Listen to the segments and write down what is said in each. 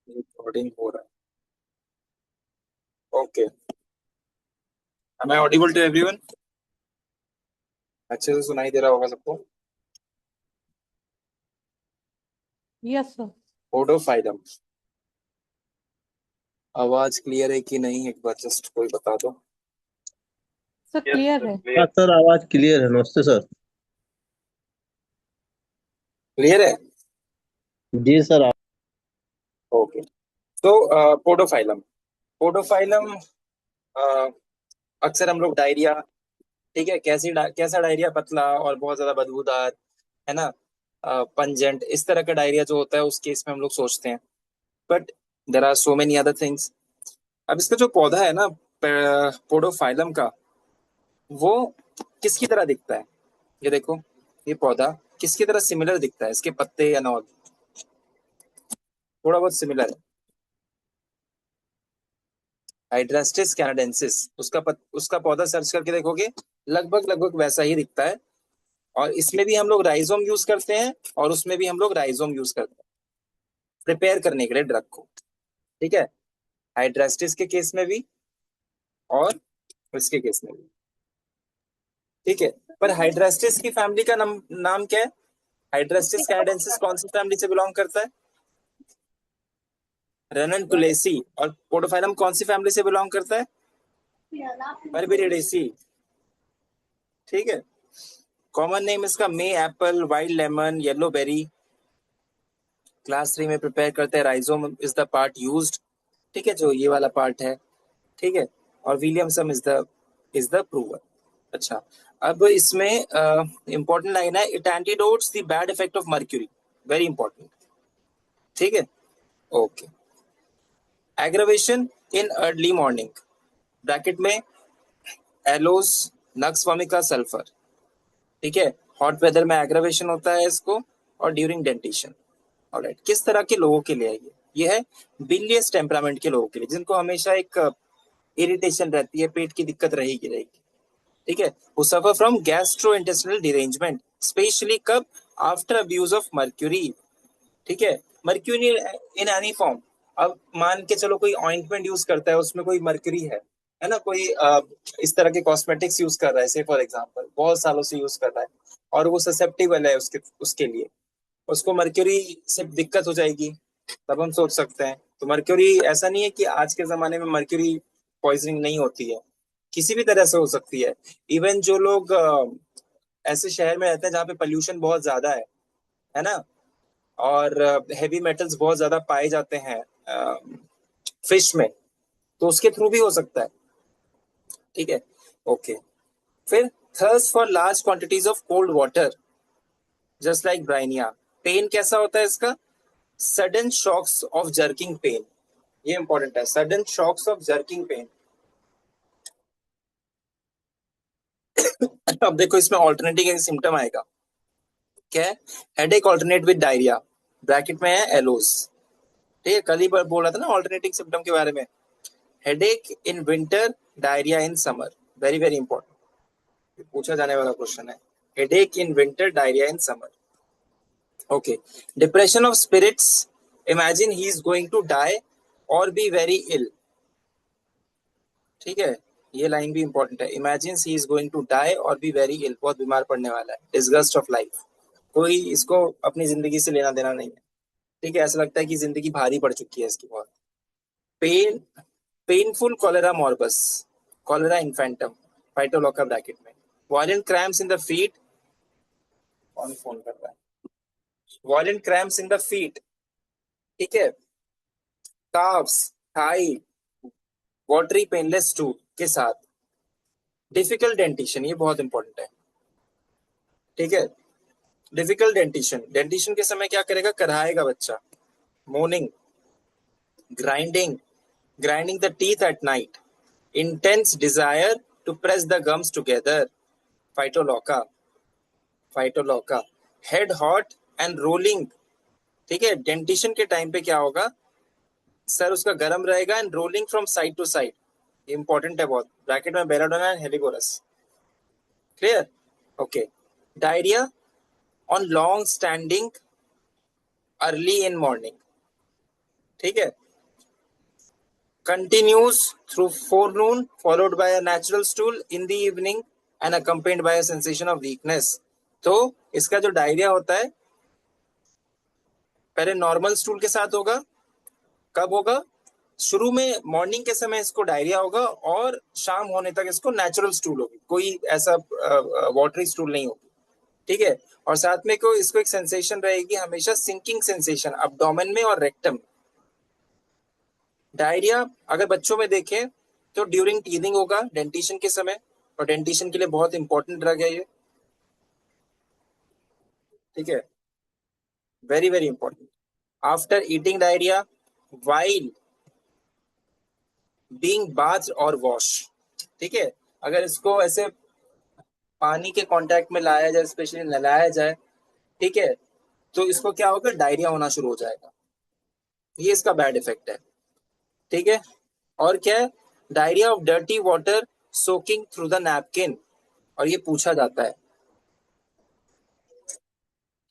Recording हो रहा है। Okay. Am I audible to everyone? अच्छे से सुनाई दे रहा होगा सबको? Yes sir. पोडोफाइलम। आवाज क्लियर है कि नहीं, एक बार जस्ट कोई बता दो। सर क्लियर है। हाँ सर, आवाज क्लियर है। नमस्ते सर। क्लियर है? जी सर। ओके। तो पोडोफाइलम, पोडोफाइलम अक्सर हम लोग डायरिया, ठीक है, कैसा डायरिया? पतला और बहुत ज्यादा बदबूदार, है ना, पंजेंट, इस तरह का डायरिया जो होता है उस केस में हम लोग सोचते हैं। But there are so many other things. अब इसका जो पौधा है ना, पोडोफाइलम का, वो किसकी तरह दिखता है? ये देखो, ये पौधा किसकी तरह सिमिलर दिखता है? इसके पत्ते या नॉल थोड़ा बहुत सिमिलर है। हाइड्रास्टिस कैनाडेंसिस, उसका पौधा सर्च करके देखोगे, लगभग लगभग वैसा ही दिखता है। और इसमें भी हम लोग राइजोम यूज करते हैं और उसमें भी हम लोग राइजोम यूज करते हैं प्रिपेयर करने के लिए ड्रग को। ठीक है, हाइड्रास्टिस के केस में भी और इसके केस में भी। ठीक है, पर हाइड्रास्टिस की फैमिली का नाम क्या है? हाइड्रास्टिस कैनाडेंसिस कौन सी फैमिली से बिलोंग करता है? रेननकुलेसी। और पोडोफाइलम कौन सी फैमिली से बिलोंग करता है? बर्बेरिडेसी। ठीक है, कॉमन नेम इसका may apple, wild lemon, yellow berry. Class 3 में प्रिपेयर करते हैं। Rhizome is the part used, ठीक है, जो ये वाला पार्ट है, ठीक है। और विलियमसम इज द प्रूवर। अच्छा, अब इसमें इंपॉर्टेंट लाइन है, it antidotes the bad effect of mercury. Very important, ठीक है। Okay. Aggravation in early morning, bracket में एलोस नक्स वोमिका सल्फर, ठीक है। हॉट वेदर में एग्रावेशन होता है इसको, और ड्यूरिंग डेंटिशन। ऑलराइट, किस तरह के लोगों के लिए है ये है बिलियस टेम्परामेंट के लोगों के लिए, जिनको हमेशा एक इरिटेशन रहती है, पेट की दिक्कत रहेगी, ठीक है। वो suffer from gastro intestinal derangement, specially कब? आफ्टर अब्यूज ऑफ मर्क्यूरी, ठीक है। Mercury in any form. अब मान के चलो कोई ऑइंटमेंट यूज करता है, उसमें कोई मर्क्यूरी है ना, कोई इस तरह के कॉस्मेटिक्स यूज कर रहा है, से फॉर एग्जांपल बहुत सालों से यूज कर रहा है, और वो ससेप्टिबल है उसके लिए, उसको मर्क्यूरी से दिक्कत हो जाएगी, तब हम सोच सकते हैं। तो मर्क्यूरी, ऐसा नहीं है कि आज के जमाने में मर्क्यूरी पॉइजनिंग नहीं होती है, किसी भी तरह से हो सकती है। इवन जो लोग ऐसे शहर में रहते हैं जहाँ पे पोल्यूशन बहुत ज्यादा है ना, और हेवी मेटल्स बहुत ज्यादा पाए जाते हैं फिश में, तो उसके थ्रू भी हो सकता है, ठीक है। ओके। फिर thirst for large quantities of cold water, just like bryonia. Pain कैसा होता है इसका? Sudden shocks of jerking pain, ये इंपॉर्टेंट है, sudden shocks of jerking pain. अब देखो, इसमें ऑल्टरनेटिंग एक सिम्टम आएगा, क्या है? Headache alternate with diarrhoea, bracket में है एलोस, ठीक है। कल ही बोला था ना ऑल्टरनेटिंग सिम्टम के बारे में। Headache in winter, diarrhoea in summer, very very important, पूछा जाने वाला क्वेश्चन है। Headache in winter, diarrhoea in summer. Okay. Depression of spirits, imagine he is going to die और बी वेरी इल, ठीक है। ये लाइन भी इंपॉर्टेंट है, imagine he is going to die और बी वेरी इल, बहुत बीमार पड़ने वाला है। डिसगस्ट ऑफ लाइफ, कोई इसको अपनी जिंदगी से लेना देना नहीं है, ठीक है। ऐसा लगता है कि जिंदगी भारी पड़ चुकी है इसकी बहुत। Pain, painful cholera morbus, cholera infantum, phytolacca bracket में। Violent cramps in the feet, कौन फोन कर रहा है? Violent cramps in the feet, ठीक है। Calves, thigh, watery painless tooth के साथ। डिफिकल्ट डेंटिशन, ये बहुत इंपॉर्टेंट है, ठीक है। डिफिकल्ट डेंटिशन, डेंटिशन के समय क्या करेगा? कराएगा बच्चा। Morning, grinding, grinding the teeth at night, intense desire to press the gums together, phytoloca, phytoloca, head hot and rolling, ठीक है। डेंटिशन के टाइम पे क्या होगा? सर उसका गर्म रहेगा, and rolling from side to side, important है बहुत, ब्रैकेट में belladonna and helleborus, clear? Okay. Diarrhoea on long standing early in morning, ठीक है, continues through forenoon followed by a natural stool in the evening and accompanied by a sensation of weakness. तो इसका जो diarrhoea होता है पहले normal stool के साथ होगा, कब होगा, शुरू में मॉर्निंग के समय इसको डायरिया होगा और शाम होने तक इसको नेचुरल स्टूल होगी, कोई ऐसा वाटरी स्टूल नहीं होगी, ठीक है। और साथ में को इसको एक सेंसेशन रहेगी हमेशा, सिंकिंग सेंसेशन अब्डोमेन में और रेक्टम। डायरिया अगर बच्चों में देखें तो ड्यूरिंग टीथिंग होगा, डेंटिशन के समय, और डेंटिशन के लिए बहुत इंपॉर्टेंट ड्रग है ये, ठीक है, very very important. After eating diarrhoea, while being bath और वॉश, ठीक है, अगर इसको ऐसे पानी के कांटेक्ट में लाया जाए, स्पेशली नहलाया जाए, ठीक है, तो इसको क्या होगा, डायरिया होना शुरू हो जाएगा, ये इसका बैड इफेक्ट है, ठीक है। और क्या है, diarrhoea of dirty water soaking through the napkin, और ये पूछा जाता है,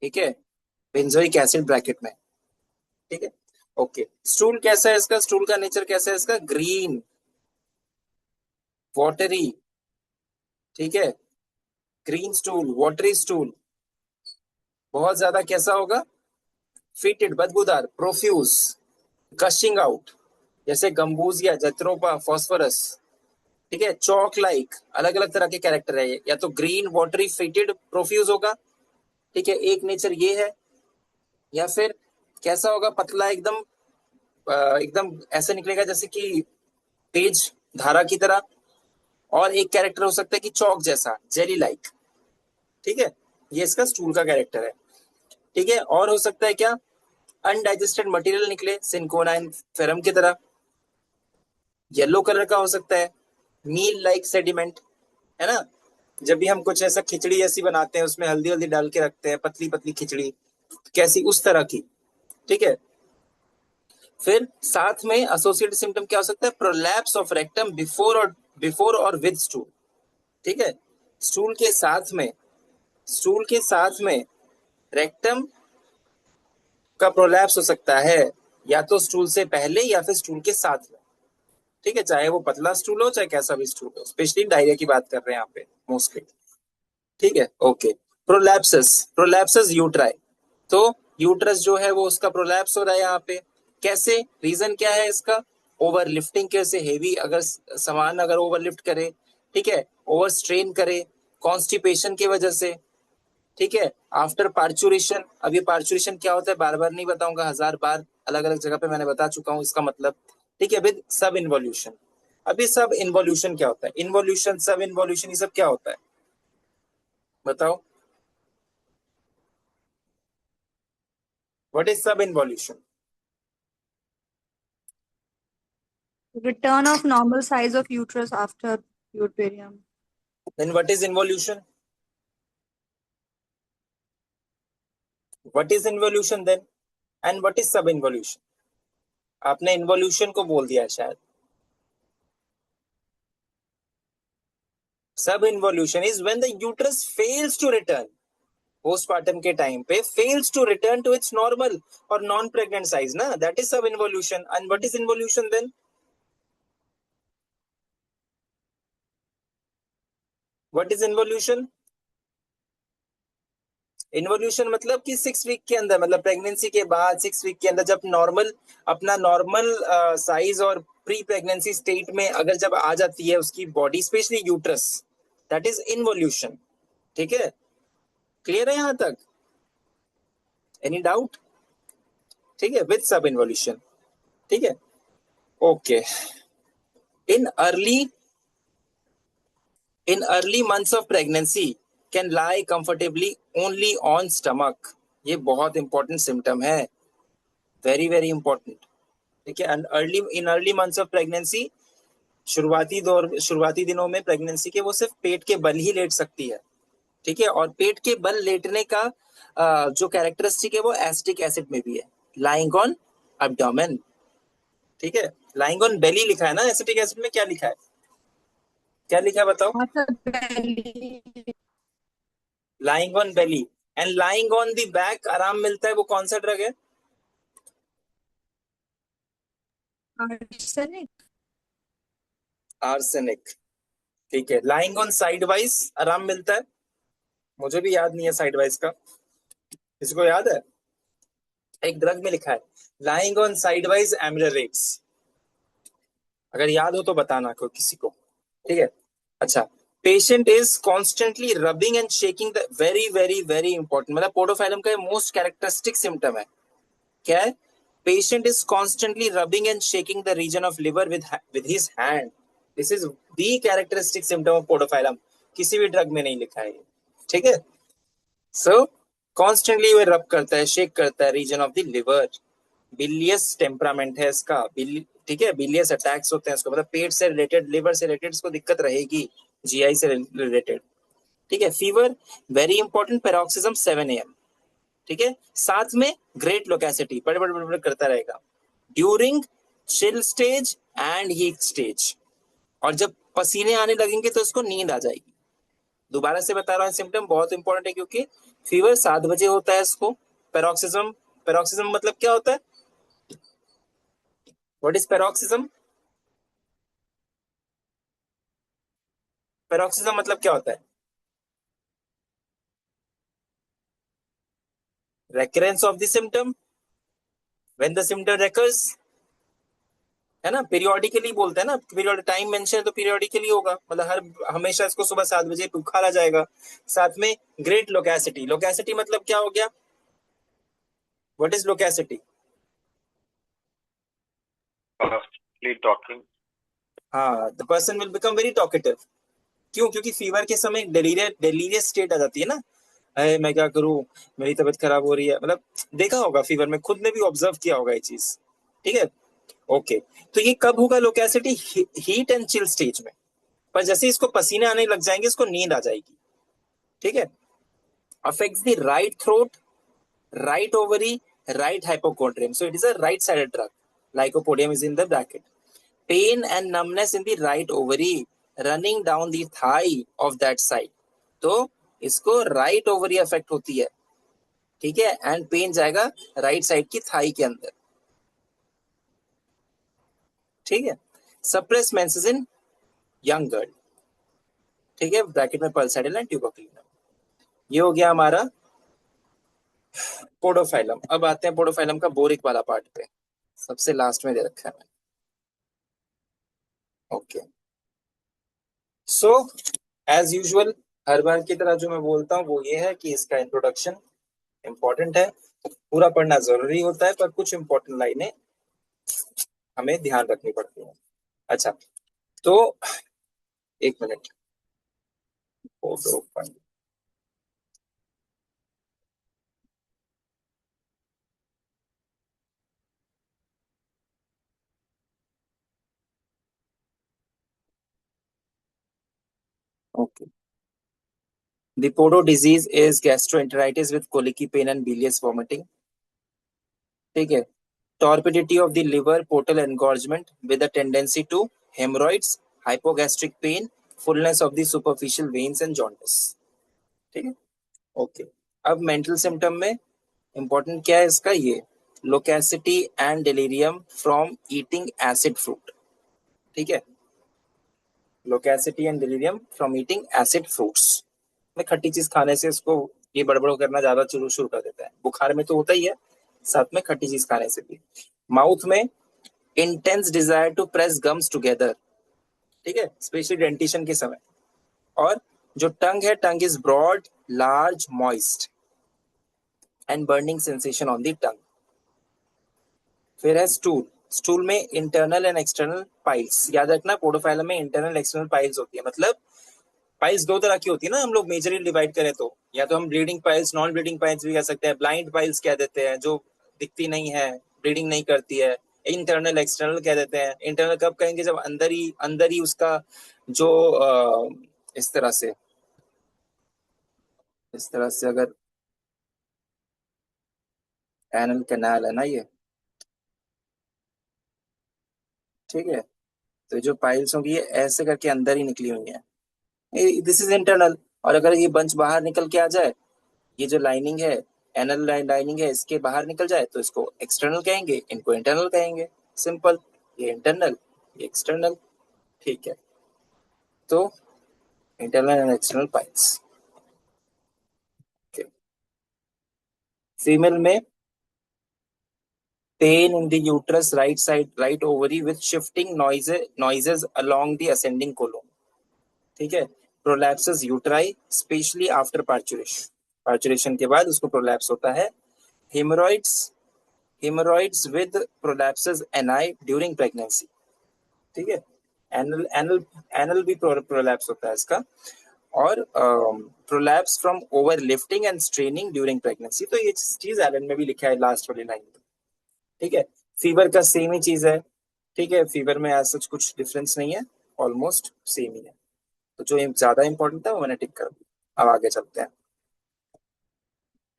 ठीक है, बेंजोइक एसिड ब्रैकेट में, ठीक है। ओके, स्टूल कैसा है इसका, स्टूल का नेचर कैसा है इसका, ग्रीन वाटरी, ठीक है, ग्रीन स्टूल, वाटरी स्टूल, बहुत ज्यादा कैसा होगा, फिटेड, बदबूदार, प्रोफ्यूज, गशिंग आउट, जैसे गंबूजिया, जत्रोपा, फॉस्फोरस, ठीक है, चौक लाइक, अलग अलग तरह के कैरेक्टर है ये, या तो ग्रीन वाटरी फिटेड प्रोफ्यूज होगा, ठीक है, एक नेचर ये है, या फिर कैसा होगा, पतला एकदम, एकदम ऐसे निकलेगा जैसे कि तेज धारा की तरह, और एक कैरेक्टर हो सकता है कि चौक जैसा, जेली लाइक, ठीक है, ये इसका स्टूल का कैरेक्टर है, ठीक है। और हो सकता है क्या, अनडाइजेस्टेड मटेरियल निकले, सिंकोनाइन फेरम की तरह, येलो कलर का हो सकता है, मील लाइक सेडिमेंट, है ना, जब भी हम कुछ ऐसा खिचड़ी जैसी बनाते हैं उसमें हल्दी हल्दी डाल के रखते हैं, पतली पतली खिचड़ी कैसी, उस तरह की, ठीक है। फिर साथ में एसोसिएटेड सिम्टम क्या हो सकता है, प्रोलैप्स ऑफ रेक्टम बिफोर और विद स्टूल, ठीक है, स्टूल के साथ में, स्टूल के साथ में रेक्टम का प्रोलैप्स हो सकता है, या तो स्टूल से पहले या फिर स्टूल के साथ में, ठीक है, चाहे वो पतला स्टूल हो चाहे कैसा भी स्टूल हो, स्पेशली डायरिया की बात कर रहे हैं यहाँ पे मोस्टली, ठीक है। ओके, प्रोलैप्सस यूट्राई, तो यूट्रस जो है वो उसका प्रोलैप्स हो रहा है यहाँ पे, कैसे, रीजन क्या है इसका, ओवर लिफ्टिंग के से, हेवी अगर सामान अगर ओवरलिफ्ट करे, ठीक है, ओवर स्ट्रेन करे, कॉन्स्टिपेशन की वजह से, ठीक है, आफ्टर पार्चुरेशन, अब ये पार्चुरेशन क्या होता है बार बार नहीं बताऊंगा, 1000 बार अलग अलग जगह पे मैंने बता चुका हूँ इसका मतलब, ठीक है। विद सब इन्वोल्यूशन, अभी सब इन्वोल्यूशन क्या होता है, इन्वोल्यूशन, सब इन्वोल्यूशन, ये सब क्या होता है बताओ, व्हाट इज सब involution? Return of normal size of uterus after uterarium. Then what is involution? What is involution then? And what is sub-involution? आपने involution को बोल दिया शायद. Sub-involution is when the uterus fails to return. Postpartum के time पे fails to return to its normal or non-pregnant size, ना? That is sub-involution. And what is involution then? What is involution? Involution मतलब कि 6 week के अंदर, मतलब pregnancy के बाद 6 वीक के अंदर, जब नॉर्मल, अपना नॉर्मल साइज और प्री प्रेगनेंसी स्टेट में अगर जब आ जाती है उसकी body, specially uterus, that is involution, ठीक है, क्लियर है यहां तक, एनी डाउट, ठीक है, विद सब इन्वोल्यूशन, ठीक है, okay. In early months of pregnancy can lie comfortably only on stomach, ये बहुत इंपॉर्टेंट सिम्टम है, वेरी वेरी इंपॉर्टेंट, ठीक है। In early months of pregnancy, शुरुआती दिनों में प्रेगनेंसी के वो सिर्फ पेट के बल ही लेट सकती है, ठीक है, और पेट के बल लेटने का जो कैरेक्टरिस्टिक है वो एसिटिक एसिड में भी है, लाइंग ऑन एब्डोमेन, ठीक है, लाइंग ऑन बेली लिखा है ना, एसिटिक एसिड में क्या लिखा है, क्या लिखा है बताओ, lying on belly, and lying on the back आराम मिलता है, वो कौन सा ड्रग है, Arsenic. आर्सेनिक, ठीक है। लाइंग ऑन साइड वाइज आराम मिलता है, मुझे भी याद नहीं है साइड वाइज का, किसको याद है? एक ड्रग में लिखा है lying on side wise Emirates, अगर याद हो तो बताना को किसी को, ठीक है। अच्छा, patient is constantly rubbing and shaking the, very very very important, मतलब पोडोफाइलम का मोस्ट कैरेक्टरिस्टिक सिम्टम है, क्या है? Patient is constantly rubbing and shaking the region of liver with his hand, this is the characteristic symptom of podophyllum, किसी भी drug में नहीं लिखा है, ठीक है। सो कॉन्स्टेंटली वो रब करता है, शेक करता है region of the liver, bilious temperament है इसका, ठीक है, बिलियस अटैक्स होते हैं इसको, मतलब पेट से रिलेटेड, लिवर से रिलेटेड इसको दिक्कत रहेगी, जीआई से रिलेटेड, ठीक है। फीवर वेरी इंपॉर्टेंट, पेरोक्सिज्म 7 AM, ठीक है। साथ में ग्रेट लोकेसिटी, बड़े बड़े बड़े करता रहेगा during chill stage and heat stage, और जब पसीने आने लगेंगे तो इसको नींद आ जाएगी। दोबारा से बता रहा हूँ, सिम्टम बहुत इंपॉर्टेंट है, क्योंकि फीवर 7 बजे होता है इसको, पेरोक्सिज्म, पेरोक्सिज्म मतलब क्या होता है? What is पेरोक्सिज्म? पेरोक्सिज्म मतलब क्या होता है? Recurrence of the symptom when the symptom recurs, है ना, पीरियोडिकली बोलते हैं ना, पीरियोडिक टाइम मेंशन है तो पीरियोडिकली होगा, मतलब हर हमेशा इसको सुबह 7 बजे बुखार आ जाएगा। साथ में ग्रेट लोकेसिटी, लोकेसिटी मतलब क्या हो गया? What is loquacity? टॉकिंग। हाँ, the person will become very talkative, क्यों? क्योंकि फीवर के समय डेलीरियस स्टेट आ जाती है ना, अरे मैं क्या करूं, मेरी तबीयत खराब हो रही है, मतलब देखा होगा फीवर में, खुद ने भी ऑब्जर्व किया होगा ये चीज, ठीक है। ओके, तो ये कब होगा loquacity? Heat and chill stage में, पर जैसे इसको पसीने आने लग जाएंगे इसको नींद आ जाएगी, ठीक है। Affects the right throat, right ovary, right hypochondrium, so it is a right sided drug, lycopodium is in the bracket. Pain and numbness in the right ovary running down the thigh of that side, तो इसको right ovary affect होती है, ठीक है, and pen जाएगा right side की Thai के अंदर, ठीक है। सप्रेस मेंसेस इन यंग गर्ल, ठीक है, ब्रैकेट में पल्साइडल एंड ट्यूबरकुलिनम। ये हो गया हमारा पोडोफाइलम। अब आते हैं पोडोफाइलम का बोरिक वाला पार्ट पे, सबसे लास्ट में दे रखा है मैंने, ओके। सो एज यूजुअल, हर बार की तरह जो मैं बोलता हूँ वो ये है कि इसका इंट्रोडक्शन इंपॉर्टेंट है, पूरा पढ़ना जरूरी होता है, पर कुछ इंपॉर्टेंट लाइनें हमें ध्यान रखनी पड़ती हैं। अच्छा, तो एक minute, okay. The Podo disease is gastroenteritis with colicky pain and bilious vomiting, ठीक है। Torpidity of the liver, portal engorgement with a tendency to hemorrhoids, hypogastric pain, fullness of the superficial veins and jaundice, ठीक है, okay. अब mental symptom में important क्या है इसका? ये loquacity and delirium from eating acid fruit, ठीक है, loquacity and delirium from eating acid fruits, में खट्टी चीज खाने से इसको ये बड़बड़ करना ज्यादा शुरू कर देता है, बुखार में तो होता ही है, साथ में खट्टी चीज खाने से भी। माउथ में intense desire to press gums together, ठीक है, स्पेशली डेंटिशन के समय। और जो टंग है, tongue is broad, large, moist and burning sensation on the tongue. फिर है स्टूल, स्टूल में इंटरनल एंड एक्सटर्नल पाइल्स, याद रखना पोडोफाइलम में इंटरनल एक्सटर्नल पाइल्स होती है, मतलब पाइल्स दो तरह की होती है ना, हम लोग मेजरली डिवाइड करें तो, या तो हम bleeding piles, non bleeding piles भी कह सकते हैं, ब्लाइंड पाइल्स कह देते हैं, जो दिखती नहीं है, ब्लीडिंग नहीं करती है, इंटरनल एक्सटर्नल कह देते हैं। इंटरनल कब कहेंगे? जब अंदर ही उसका जो इस तरह से अगर एनल कैनाल है ना ये, ठीक है, तो जो पाइल्स होंगी ये ऐसे करके अंदर ही निकली हुई है, दिस इज इंटरनल। और अगर ये बंच बाहर निकल के आ जाए, ये जो लाइनिंग है, एनल लाइनिंग है, इसके बाहर निकल जाए तो इसको एक्सटर्नल कहेंगे, इनको इंटरनल कहेंगे, सिंपल। ये इंटरनल, ये एक्सटर्नल, ठीक है। तो internal and external piles. Female में pain in the uterus, right side, right ovary with shifting noises along the ascending colon, ठीक है। prolapses uteri especially after parturition के बाद उसको prolapse होता है। hemorrhoids with prolapses ani during pregnancy, ठीक है। anal भी prolapse होता है इसका, और prolapse from overlifting and straining during pregnancy। तो ये चीज एलन में भी लिखा है लास्ट वाली लाइन में, ठीक है। फीवर का सेम ही चीज है, ठीक है। फीवर में ऐसा कुछ डिफरेंस नहीं है, ऑलमोस्ट सेम ही है। तो जो ज्यादा इंपॉर्टेंट था वो मैंने टिक कर दिया। अब आगे चलते हैं।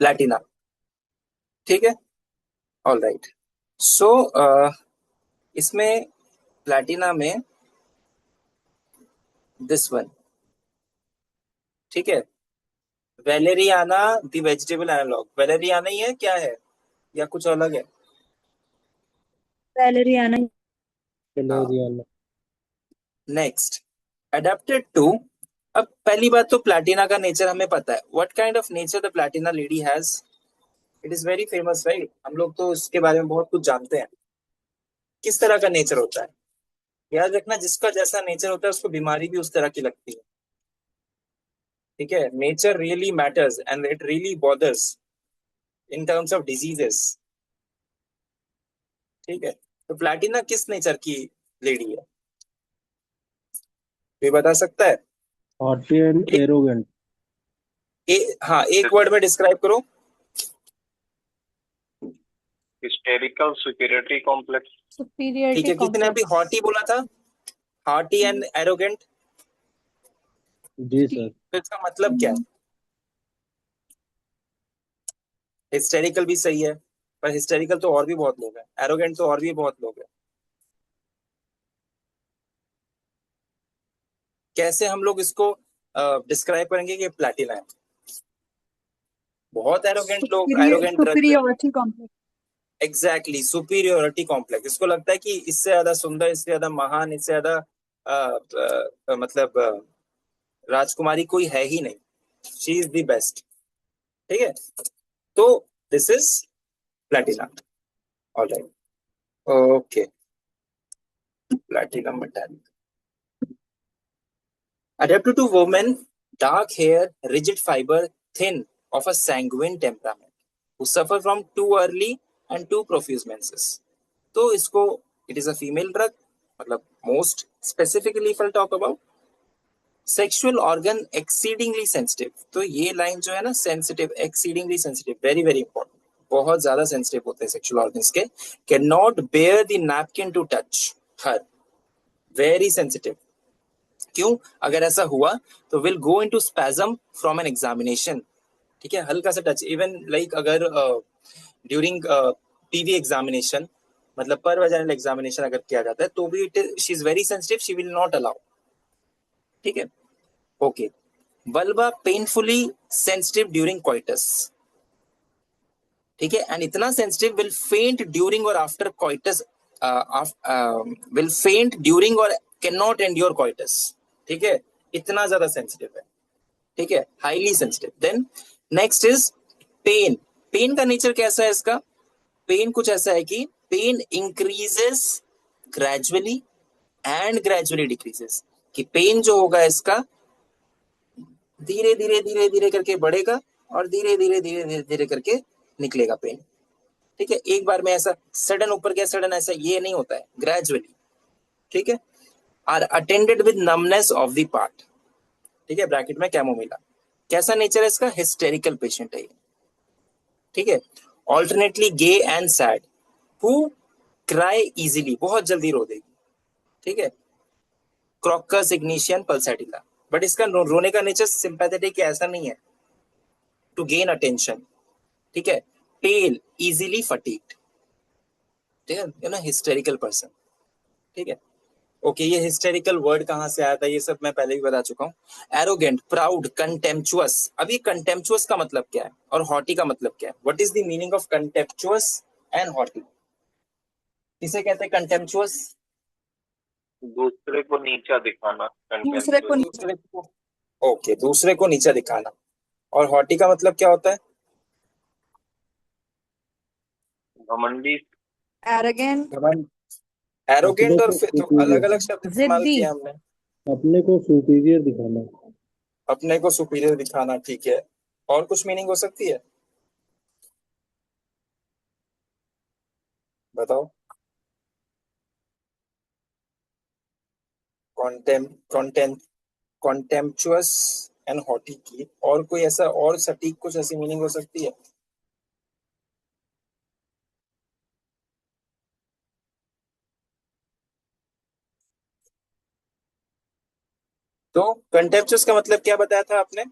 प्लैटिना, ठीक है, ऑल राइट। सो इसमें प्लैटिना में दिस वन, ठीक है। Valeriana the vegetable analogue, valeriana ही है क्या है या कुछ अलग है? Valeriana. Next, adapted to. अब पहली बात तो प्लैटिना का नेचर हमें पता है। What kind of nature the Platina lady has? It is very famous, right? हम लोग तो इसके बारे में बहुत कुछ जानते हैं। किस तरह का नेचर होता है? याद रखना, जिसका जैसा नेचर होता है उसको बीमारी भी उस तरह की लगती है, ठीक है। Nature really matters and it really bothers in terms of diseases, ठीक है। तो प्लैटिना किस नेचर की लेडी है, ये बता सकता है? haughty and arrogant. हाँ, एक वर्ड में डिस्क्राइब करो। Hysterical superiority complex. ठीक Superiority है, कितने अभी complex. हॉटी बोला था? हॉटी एंड एरोगेंट, जी सर। तो इसका मतलब क्या है? हिस्टेरिकल भी सही है, पर हिस्टेरिकल तो और भी बहुत लोग हैं, एरोगेंट तो और भी बहुत लोग हैं। कैसे हम लोग इसको डिस्क्राइब करेंगे कि प्लैटिना है? बहुत एरोगेंट लोग arrogant Superiority complex. Exactly, superiority complex. इसको लगता है कि इससे ज्यादा सुंदर, इससे ज्यादा महान, इससे ज्यादा मतलब राजकुमारी कोई है ही नहीं। शी इज द बेस्ट, ठीक है। तो this is Platina, alright, okay. Platinum metallic, adapted to women, dark hair, rigid fiber, thin, of a sanguine temperament, who suffer from too early and too profuse menses। तो इसको it is a female drug, मतलब most specifically if I'll talk about sexual organ exceedingly sensitive। तो ये line जो है ना, sensitive, exceedingly sensitive, very very important, बहुत ज्यादा सेंसिटिव होते हैं सेक्सुअल ऑर्गन्स के। Can not bear the napkin to touch her, very sensitive. क्यों? अगर ऐसा हुआ तो will go into spasm from an examination, ठीक है। हल्का सा टच, इवन लाइक अगर ड्यूरिंग पीवी एग्जामिनेशन, मतलब पर वजाइनल एग्जामिनेशन अगर किया जाता है तो भी she is very sensitive, she will not allow, ठीक है, okay. Vulva painfully sensitive during coitus, ठीक है, एंड इतना सेंसिटिव विल फेंट ड्यूरिंग और after coitus, will faint during और कैन नॉट एंड्योर कोइटस, ठीक है, इतना ज्यादा सेंसिटिव है, ठीक है, highly sensitive. Then next is pain. Pain का नेचर कैसा है इसका? पेन कुछ ऐसा है कि pain increases gradually and gradually decreases, कि पेन जो होगा इसका धीरे धीरे धीरे धीरे करके बढ़ेगा और धीरे धीरे धीरे धीरे धीरे करके निकलेगा पेन, ठीक है। एक बार में ऐसा सडन ऊपर गया सडन ऐसा ये नहीं होता है, ग्रेजुअली, ठीक है। Are attended with numbness of the part, ठीक है, ब्रैकेट में कैमोमिला। कैसा नेचर है इसका? हिस्टेरिकल पेशेंट है ये, ठीक है। Alternately gay and sad, who cry easily, बहुत जल्दी रो देगी, ठीक है। क्रॉकस इग्निशियन पल्सेटिला, बट इसका रोने का नेचर सिंपैथेटिक ऐसा नहीं है, टू गेन अटेंशन, ठीक है। पेल, इजीली फटीग्ड, ठीक है, यू नो हिस्टेरिकल पर्सन, ठीक है, ओके। ये हिस्टेरिकल वर्ड कहां से आया था ये सब मैं पहले भी बता चुका हूँ। Arrogant, proud, contemptuous. अब ये कंटेम्पचुअस का मतलब क्या है और हॉटी का मतलब क्या है? What is the meaning of contemptuous and haughty? किसे कहते हैं कंटेम्पचुअस? दूसरे को नीचा दिखाना। दूसरे को नीचा, दूसरे को, ओके, दूसरे को नीचा दिखाना। और हॉटी का मतलब क्या होता है? घमंडी। arrogant, घमंड, अपने एरोगेंट, और को फिर तो अलग सुपीरियर, अलग शब्द इस्तेमाल जिद्दी। किया हमने। अपने को सुपीरियर दिखाना। अपने को सुपीरियर दिखाना, ठीक है। और कुछ मीनिंग हो सकती है? बताओ। कॉन्टेम कॉन्टेम कॉन्टेम्पचुअस एंड हॉटी की और कोई ऐसा और सटीक कुछ ऐसी मीनिंग हो सकती है? तो कंटेम्पचुअस का मतलब क्या बताया था आपने?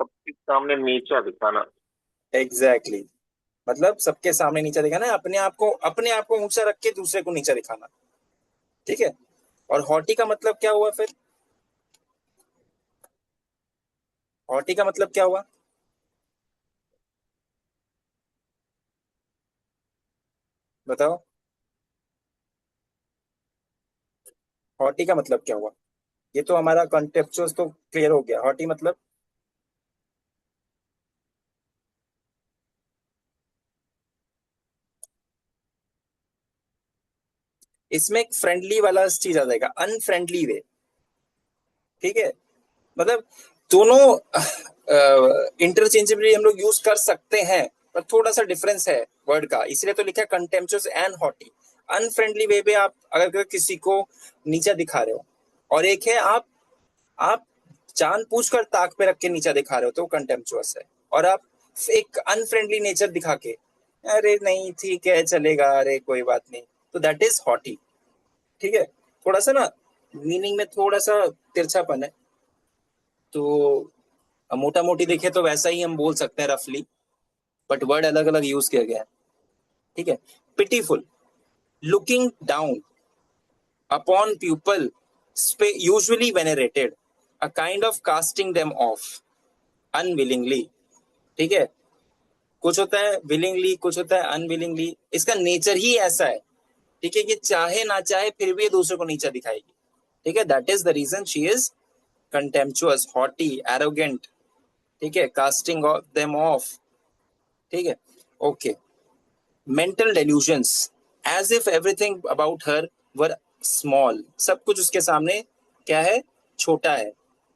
सबके सामने नीचा दिखाना। Exactly exactly. मतलब सबके सामने नीचा दिखाना है, अपने आप को ऊंचा रख के दूसरे को नीचा दिखाना, ठीक है। और हॉटी का मतलब क्या हुआ फिर? हॉटी का मतलब क्या हुआ? बताओ। हॉटी का मतलब क्या हुआ? ये तो हमारा कॉन्टेम्पचुअस तो क्लियर हो गया, हॉटी मतलब? इसमें एक फ्रेंडली वाला चीज आ जाएगा, अनफ्रेंडली वे, ठीक है। मतलब दोनों इंटरचेंजेबली हम लोग यूज कर सकते हैं, पर थोड़ा सा डिफरेंस है वर्ड का, इसलिए तो लिखा है कंटेम्पचुअस एंड हॉटी। अनफ्रेंडली वे पे आप अगर किसी को नीचा दिखा रहे हो, और एक है आप जानबूझकर ताक पे रख के नीचा दिखा रहे हो, तो कंटेम्पचुअस है। और आप एक अनफ्रेंडली नेचर दिखा के, अरे नहीं ठीक है चलेगा, अरे कोई बात नहीं, तो दैट इज हॉटी, ठीक है। थोड़ा सा ना मीनिंग में थोड़ा सा तिरछापन है, तो मोटा मोटी देखे तो वैसा ही हम बोल सकते हैं रफली, बट वर्ड अलग अलग यूज किया गया है, ठीक है। Pitiful, looking down upon people, usually venerated, a kind of casting them of unwillingly, ठीक है। कुछ होता है विलिंगली, कुछ होता है अनविलिंगली, इसका नेचर ही ऐसा है, ठीक है, कि चाहे ना चाहे फिर भी ये दूसरे को नीचा दिखाएगी, ठीक है। That is the reason she is contemptuous, haughty, arrogant, ठीक है, कास्टिंग देम ऑफ, ठीक है। Okay, mental delusions, as if everything about her were small, सब कुछ उसके सामने क्या है? छोटा है,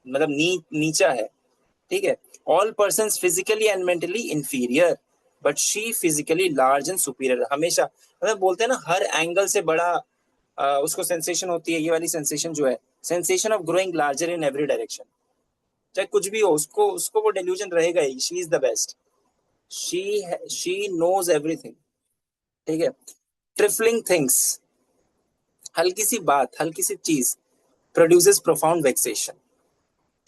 मतलब नीचा है, ठीक है। All person physically and mentally inferior, but she physically large and superior, हमेशा मतलब बोलते हैं ना हर एंगल से बड़ा, उसको सेंसेशन होती है, ये वाली सेंसेशन जो है, sensation of growing larger in every direction, चाहे कुछ भी हो उसको उसको वो डेल्यूजन रहेगा ही, she is the best, she knows everything, ठीक है। ट्रिफलिंग थिंग्स, हल्की सी बात, हल्की सी चीज प्रोड्यूसेस प्रोफाउंड वेक्सेशन,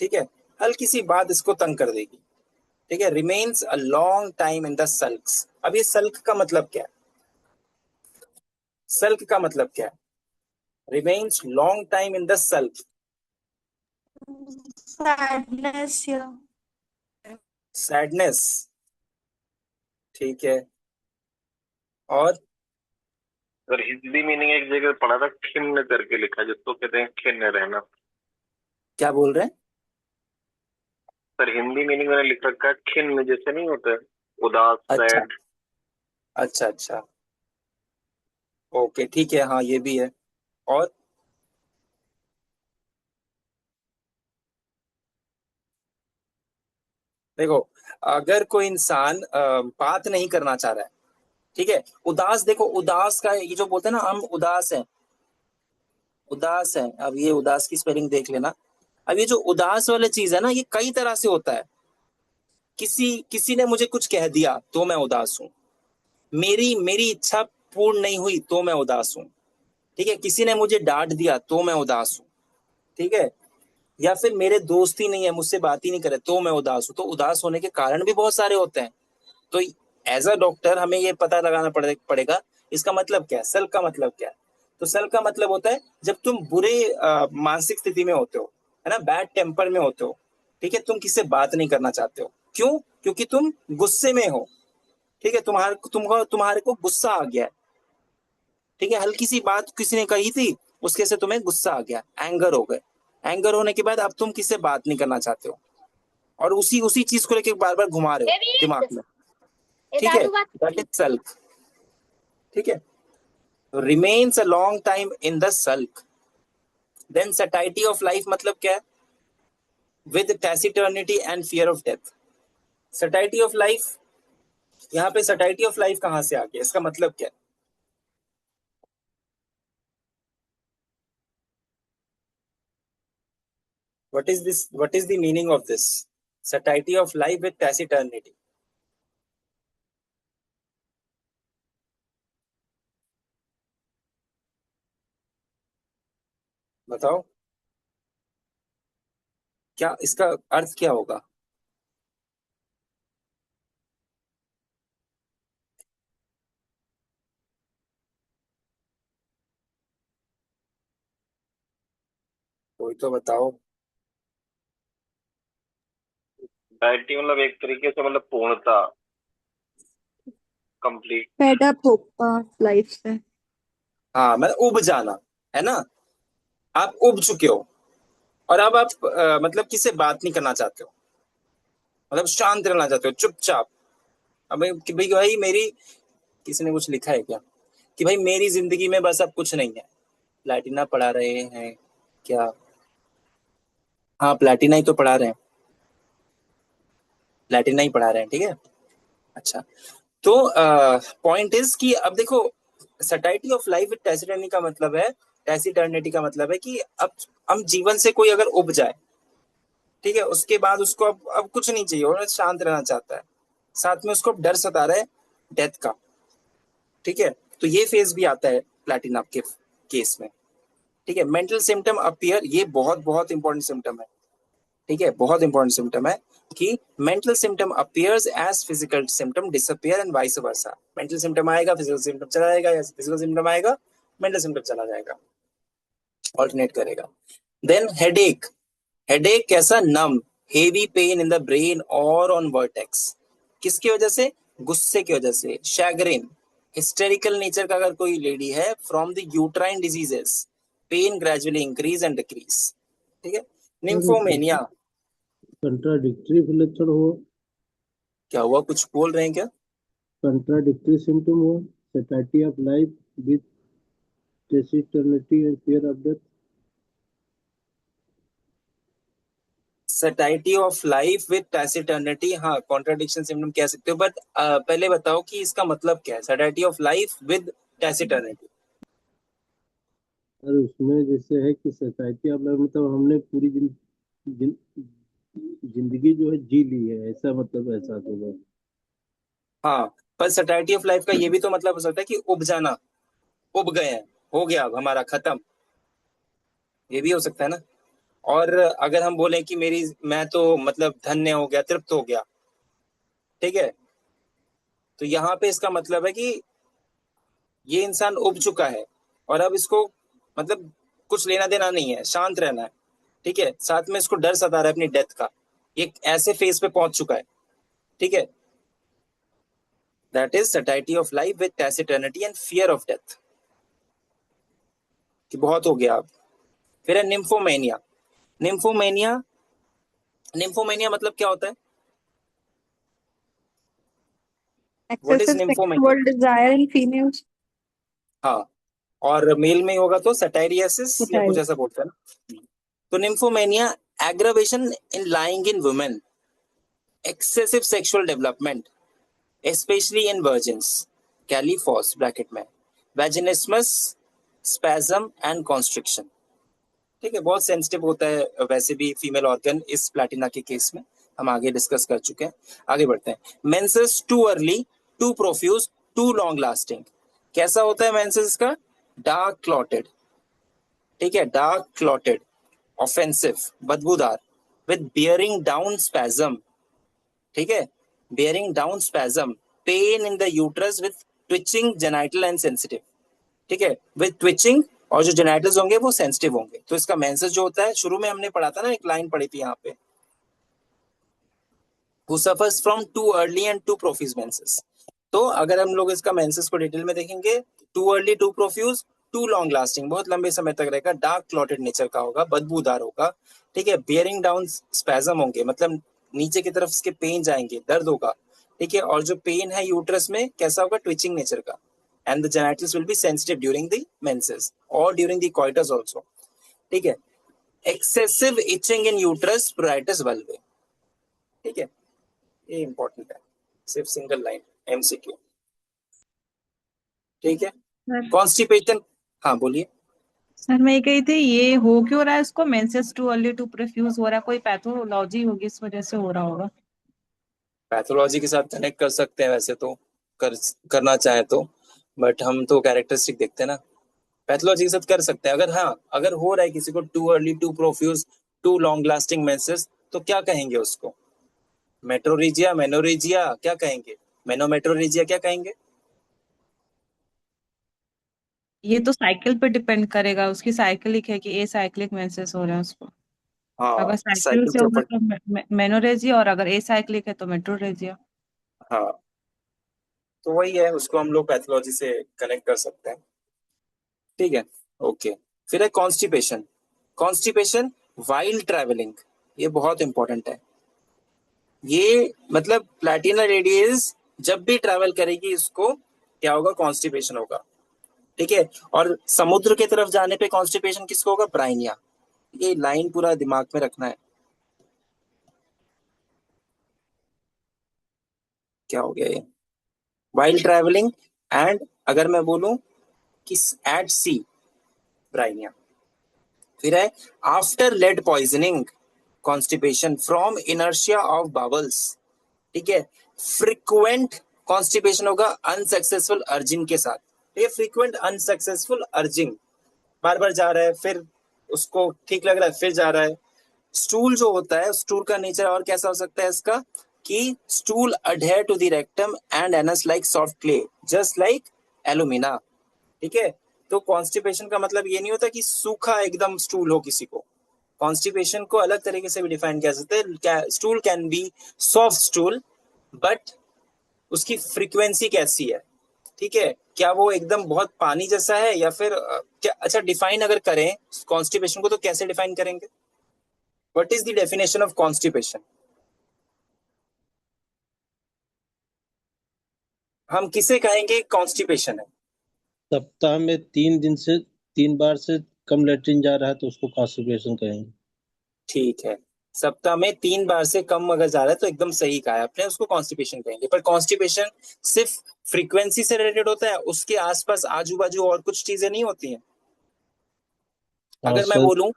ठीक है। हल्की सी बात इसको तंग कर देगी, ठीक है। Remains a long time in the sulks, अब ये सल्क का मतलब क्या है? सल्क का मतलब क्या है? Remains long time in the sulk, sadness, yeah. Sadness, ठीक है। और अगर हिंदी मीनिंग एक जगह पढ़ा था, खिन्न करके लिखा, जिसको कहते हैं खिन्न रहना। क्या बोल रहे हैं? सर हिंदी मीनिंग मैंने लिख रखा है खिन्न, जैसे नहीं होते उदास, अच्छा सैड। अच्छा अच्छा, ओके ठीक है, हाँ ये भी है। और देखो, अगर कोई इंसान बात नहीं करना चाह रहा है, ठीक है, उदास, देखो उदास का ये जो बोलते हैं ना हम उदास हैं, उदास है, अब ये उदास की स्पेलिंग देख लेना। अब ये जो उदास वाला चीज है ना, ये कई तरह से होता है। किसी किसी ने मुझे कुछ कह दिया तो मैं उदास हूँ, मेरी मेरी इच्छा पूर्ण नहीं हुई तो मैं उदास हूँ, ठीक है। किसी ने मुझे डांट दिया तो मैं उदास हूँ, ठीक है। या फिर मेरे दोस्त ही नहीं है, मुझसे बात ही नहीं करे तो मैं उदास हूँ। तो उदास होने के कारण भी बहुत सारे होते हैं। तो एज अ डॉक्टर हमें ये पता लगाना पड़ेगा इसका मतलब क्या है, सेल्फ का मतलब क्या है। तो सेल्फ का मतलब होता है जब तुम बुरे मानसिक स्थिति में होते हो, है ना, बैड टेम्पर में होते हो, ठीक है, तुम किससे बात नहीं करना चाहते हो, क्यों? क्योंकि तुम गुस्से में हो, ठीक है, तुम्हारे को गुस्सा आ गया है, ठीक है, हल्की सी बात किसी ने कही थी, उसके से तुम्हें गुस्सा आ गया, एंगर हो गए, एंगर होने के बाद अब तुम किससे बात नहीं करना चाहते हो, और उसी उसी चीज को लेके बार बार घुमा रहे हो दिमाग में, ठीक है, दैट इज सल्क, ठीक है, remains a long time in the sulk. Then satiety of life मतलब क्या है? With taciturnity and fear of death. Satiety of life, यहाँ पे सटाइटी ऑफ लाइफ कहां से आ गया, इसका मतलब क्या है? What is the meaning of this satiety of life with taciturnity? बताओ, क्या इसका अर्थ क्या होगा? कोई तो बताओ। डाइटी मतलब एक तरीके से मतलब पूर्णता, कंप्लीट। फेड अप हो लाइफ से। हाँ, मतलब उब जाना, है ना, आप उब चुके हो और अब आप मतलब किसी से बात नहीं करना चाहते हो, मतलब शांत रहना चाहते हो, चुपचाप। अब कि भाई मेरी, किसी ने कुछ लिखा है क्या कि भाई मेरी जिंदगी में बस अब कुछ नहीं है, प्लैटिना पढ़ा रहे हैं क्या? हाँ, प्लैटिना ही तो पढ़ा रहे हैं, प्लैटिना ही पढ़ा रहे हैं, ठीक है, अच्छा। तो पॉइंट इज कि अब देखो, सटाइटी ऑफ लाइफ विद टैसिटर्निटी का मतलब है, टैसिटर्निटी का मतलब है कि अब हम जीवन से कोई अगर उब जाए, ठीक है, उसके बाद उसको अब कुछ नहीं चाहिए और शांत रहना चाहता है, साथ में उसको अब डर सता रहा है डेथ का, ठीक है, तो ये फेज भी आता है प्लैटिना के केस में, ठीक है। मेंटल सिम्टम अपीयर, ये बहुत बहुत इंपॉर्टेंट सिम्टम है, ठीक है, बहुत इंपॉर्टेंट सिम्टम है कि mental symptom appears as physical symptom disappear and vice versa. Mental symptom आएगा, फिजिकल सिम्टम चला जाएगा, या फिजिकल सिम्टम आएगा, मेंटल सिम्टम चला जाएगा, ऑल्टरनेट करेगा। देन हेडेक, हेडेक कैसा? Numb, heavy pain in the brain और ऑन वर्टेक्स, किसकी वजह से? गुस्से की वजह से, शैग्रिन, हिस्टेरिकल नेचर का अगर कोई लेडी है, from the uterine diseases, pain gradually increase and decrease, ठीक है। निम्फोमेनिया, कंट्राडिक्टरी लक्षण हुआ, क्या हुआ, कुछ बोल रहे हैं क्या? कंट्राडिक्टरी सिम्टम हुआ, satisfactory of life with taciturnity and fear of death. Satiety of life with taciturnity, हाँ, कॉन्ट्राडिक्शन सिम्टम कह सकते हो, बट पहले बताओ कि इसका मतलब क्या है, सटाइटी ऑफ लाइफ विद टैसिटर्निटी। और उसमें जैसे है कि सोसाइटी ऑफ लाइफ मतलब हमने पूरी जिंदगी जो है जी ली है, ऐसा मतलब एहसास होगा। हाँ, पर सटाइटी ऑफ लाइफ का ये भी तो मतलब हो सकता है कि उब जाना, उब गए हैं, हो गया अब हमारा खत्म, ये भी हो सकता है ना। और अगर हम बोलें कि मैं तो मतलब धन्य हो गया, तृप्त हो गया, ठीक है, तो यहाँ पे इसका मतलब है कि ये इंसान उब चुका है और अब इसको मतलब कुछ लेना देना नहीं है, शांत रहना है, ठीक है, साथ में इसको डर सता रहा है अपनी डेथ का, ये ऐसे फेज पे पहुंच चुका है, ठीक है। That is satiety of life with taciturnity and fear of death, कि बहुत हो गया अब। फिर है निम्फोमेनिया। निम्फोमेनिया, निम्फोमेनिया मतलब क्या होता है? What is Excessive nymphomania? sexual desire in females. हाँ, और मेल में होगा तो सटाइरियासिस या कुछ Satire. ऐसा बोलते हैं ना। तो nymphomania, aggravation in lying in women, excessive sexual development especially in virgins, Calliphos bracket में, vaginismus, spasm and constriction, ठीक है, बहुत सेंसिटिव होता है वैसे भी फीमेल ऑर्गन इस प्लैटिना के केस में, हम आगे डिस्कस कर चुके हैं, आगे बढ़ते हैं। Menses too early, too profuse, too long lasting, कैसा होता है मेंसेस का? डार्क क्लॉटेड, ठीक है, डार्क क्लॉटेड, ऑफेंसिव, बदबूदार, विद बियरिंग डाउन स्पैज्म, ठीक है, bearing down spasm, pain in the uterus with twitching genital and sensitive, ठीक है, विद ट्विचिंग, और जो जेनाइटल्स होंगे वो सेंसिटिव होंगे। तो इसका मेंसेस जो होता है, शुरू में हमने पढ़ा था ना, एक लाइन पढ़ी थी यहाँ पे, who suffers from too early and too profuse menses, तो अगर हम लोग इसका मेंसेस को डिटेल में देखेंगे, too early, too profuse, too long lasting, बहुत लंबे समय तक रहेगा, डार्क क्लॉटेड नेचर का होगा, बदबूदार होगा, ठीक है, बियरिंग डाउन स्पैजम होंगे, मतलब नीचे की तरफ इसके पेन जाएंगे, दर्द होगा, ठीक है, और जो पेन है यूट्रस में कैसा होगा, ट्विचिंग नेचर का, and the genitals will be sensitive during the menses और ड्यूरिंग द कोइटस आल्सो, ठीक है, excessive itching in uterus, pruritus बल्बे, ठीक है, ये इंपॉर्टेंट है, सिर्फ सिंगल लाइन एमसीक्यू, ठीक है। सर कॉन्स्टिपेशन, हाँ बोलिए। सर मैं ये कही थी, ये हो क्यों रहा है इसको, menses too early too profuse हो रहा है, कोई पैथोलॉजी होगी इस वजह से हो रहा होगा। पैथोलॉजी के साथ कनेक्ट कर सकते हैं वैसे तो, करना चाहे तो, बट हम तो कैरेक्टरिस्टिक देखते हैं ना, पैथोलॉजी के साथ कर सकते हैं। अगर हाँ, अगर हो रहा है किसी को too early, too profuse, too long lasting menses, तो क्या कहेंगे उसको, मेट्रोरेजिया, मेनोरेजिया, क्या कहेंगे, मेनोमेट्रोरेजिया क्या कहेंगे? ये तो साइकिल पे डिपेंड करेगा, उसकी साइकिलिक है कि ए साइक्लिक मेंसेस हो रहा है उसको। हाँ, अगर साइकिल साइकिल से के होगा ऊपर, तो मेनोरेजिया, और अगर ए साइक्लिक है तो मेट्रोरेजिया। हाँ, तो वही है, उसको हम लोग पैथोलॉजी से कनेक्ट कर सकते हैं, ठीक है, ओके। फिर है कॉन्स्टिपेशन, कॉन्स्टिपेशन वाइल ट्रैवलिंग, ये बहुत इंपॉर्टेंट है, ये मतलब प्लैटिना रेडियस जब भी ट्रैवल करेगी इसको क्या होगा, कॉन्स्टिपेशन होगा, ठीक है, और समुद्र की तरफ जाने पे कॉन्स्टिपेशन किसको होगा, ब्राइनिया, ये लाइन पूरा दिमाग में रखना है। क्या हो गया ये, वाइल ट्रैवलिंग, एंड अगर मैं बोलूं कि एट सी, ब्राइनिया। फिर है after lead poisoning, constipation from inertia of bowels, ठीक है, फ्रीक्वेंट कॉन्स्टिपेशन होगा अनसक्सेसफुल अर्जिंग के साथ, ठीक है, फ्रीक्वेंट अनसक्सेसफुल अर्जिंग, बार बार जा रहा है, फिर उसको ठीक लग रहा है, फिर जा रहा है। स्टूल जो होता है, स्टूल का नेचर और कैसा हो सकता है इसका, कि stool adhere to the rectum and anus like soft clay, just like alumina, ठीक है। तो कॉन्स्टिपेशन का मतलब ये नहीं होता कि सूखा एकदम स्टूल हो किसी को, कॉन्स्टिपेशन को अलग तरीके से भी डिफाइन किया जाता है, stool can be soft stool, but उसकी फ्रीक्वेंसी कैसी है, ठीक है, क्या वो एकदम बहुत पानी जैसा है या फिर क्या, अच्छा डिफाइन अगर करें कॉन्स्टिपेशन को तो कैसे डिफाइन करेंगे, what is the definition of constipation, हम किसे कहेंगे कॉन्स्टिपेशन है? सप्ताह में 3 दिन से 3 बार से कम लेटरिन जा रहा है तो उसको कॉन्स्टिपेशन कहेंगे। ठीक है, सप्ताह में 3 बार से कम अगर जा रहा है तो एकदम सही कहा है आपने, उसको कॉन्स्टिपेशन कहेंगे। पर कॉन्स्टिपेशन सिर्फ फ्रीक्वेंसी से रिलेटेड होता है, उसके आसपास आजू बाजू और कुछ चीजें नहीं होती हैं। हाँ अगर मैं सर। बोलूं,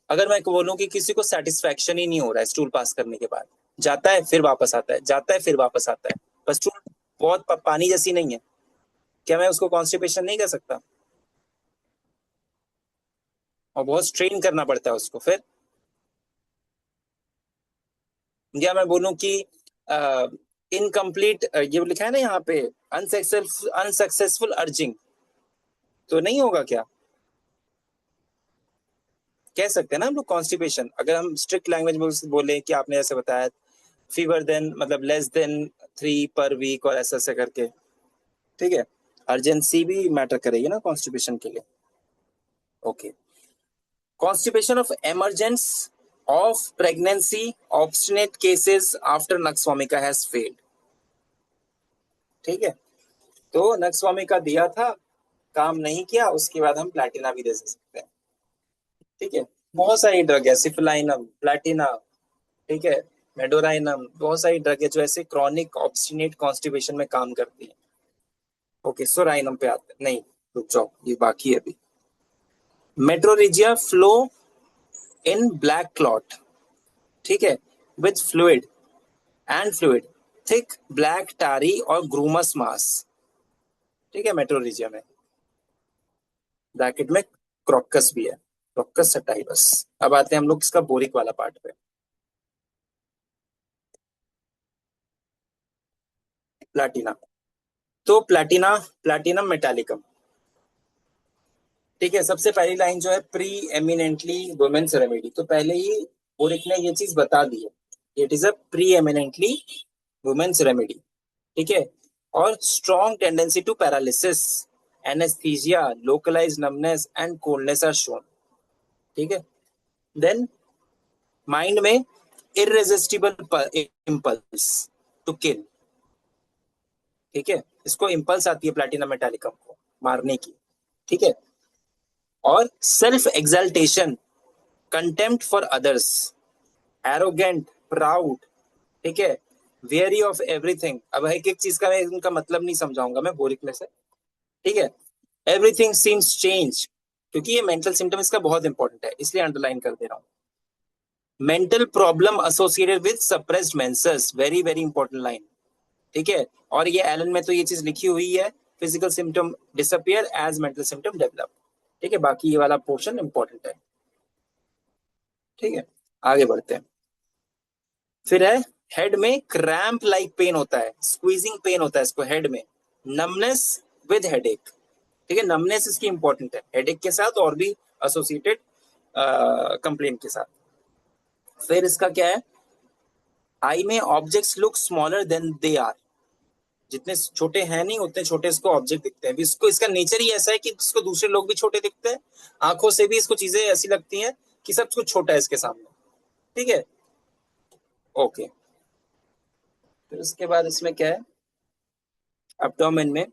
अगर मैं बोलूं कि किसी को सेटिस्फैक्शन ही नहीं हो रहा है स्टूल पास करने के बाद, जाता है फिर वापस आता है, जाता है फिर वापस आता है, बस स्टूल बहुत पानी जैसी नहीं है, क्या मैं उसको कॉन्स्टिपेशन नहीं कर सकता? और बहुत स्ट्रेन करना पड़ता है उसको फिर। या मैं बोलूं कि इनकम्प्लीट, ये लिखा है ना यहाँ पे, अनसक्सेसफुल अर्जिंग, तो नहीं होगा क्या, कह सकते हैं ना हम लोग कॉन्स्टिपेशन, अगर हम स्ट्रिक्ट लैंग्वेज में बोले कि आपने ऐसे बताया, फीवर देन मतलब लेस देन 3 पर वीक और ऐसा ऐसा करके, ठीक है, अर्जेंसी भी मैटर करेगी ना कॉन्स्टिपेशन के लिए, okay. Constipation of emergence of pregnancy, obstinate cases after nux vomica has failed, ठीक है, तो नक्सवामिका दिया था, काम नहीं किया, उसके बाद हम प्लैटिना भी दे सकते हैं, ठीक है, बहुत सारी ड्रग है, सिफलाइनम, प्लैटिना, ठीक है, मेडोराइनम, बहुत सारी ड्रग है जो ऐसे क्रॉनिक ऑब्स्टिनेट कॉन्स्टिपेशन में काम करती है, ओके। सोराइनम पे आते हैं, नहीं रुक जाओ, ये बाकी है अभी। Metrorrhagia flow in black clot, ठीक है, with fluid and fluid, thick black tarry और ग्रूमस मास, ठीक है, मेट्रोरेजिया में, ब्रैकेट में क्रोकस भी है, क्रोकस सटाइवस। अब आते हैं हम लोग इसका बोरिक वाला पार्ट पे, प्लैटिना, तो प्लैटिना, प्लैटिनम मेटालिकम, ठीक है, सबसे पहली लाइन जो है प्री एमिनेंटली वुमेन्स रेमेडी, तो पहले ही बोरिक ने ये चीज बता दी है, it is a preeminently women's remedy, ठीक है, और strong tendency to paralysis, anesthesia, localized numbness and coldness are shown. ठीक है. Then माइंड में irresistible impulse to kill. ठीक है, इसको इम्पल्स आती है प्लैटिनम मेटालिकम को मारने की. ठीक है. और self exaltation, contempt for others, arrogant, proud. ठीक है, वेरी ऑफ एवरीथिंग. अब एक एक चीज का मैं इनका मतलब नहीं समझाऊंगा मैं बोरिकनेस है. ठीक है. एवरीथिंग सीम्स चेंज, क्योंकि ये मेंटल सिम्टम इसका बहुत इंपॉर्टेंट है, इसलिए अंडरलाइन कर दे रहा हूं. Mental problem associated with suppressed menses, very very important line. ठीक है. और ये एलन में तो ये चीज लिखी हुई है, physical symptom disappear as mental symptom develop. ठीक है, बाकी ये वाला पोर्शन इंपॉर्टेंट है. ठीक है, आगे बढ़ते हैं. फिर है हेड में क्रैम्प लाइक पेन होता है, स्क्वीजिंग पेन होता है इसको हेड में. Numbness with headache. ठीक है, नमनेस इसकी इंपॉर्टेंट है हेडेक के साथ और भी एसोसिएटेड कंप्लेंट के साथ. फिर इसका क्या है, आई में objects look smaller than they are. जितने छोटे हैं नहीं उतने छोटे इसको ऑब्जेक्ट दिखते हैं. इसको इसका नेचर ही ऐसा है कि इसको दूसरे लोग भी छोटे दिखते हैं, आंखों से भी इसको चीजें ऐसी लगती हैं कि सब कुछ छोटा है इसके सामने. ठीक है. ओके. फिर उसके बाद इसमें क्या है, एब्डोमेन में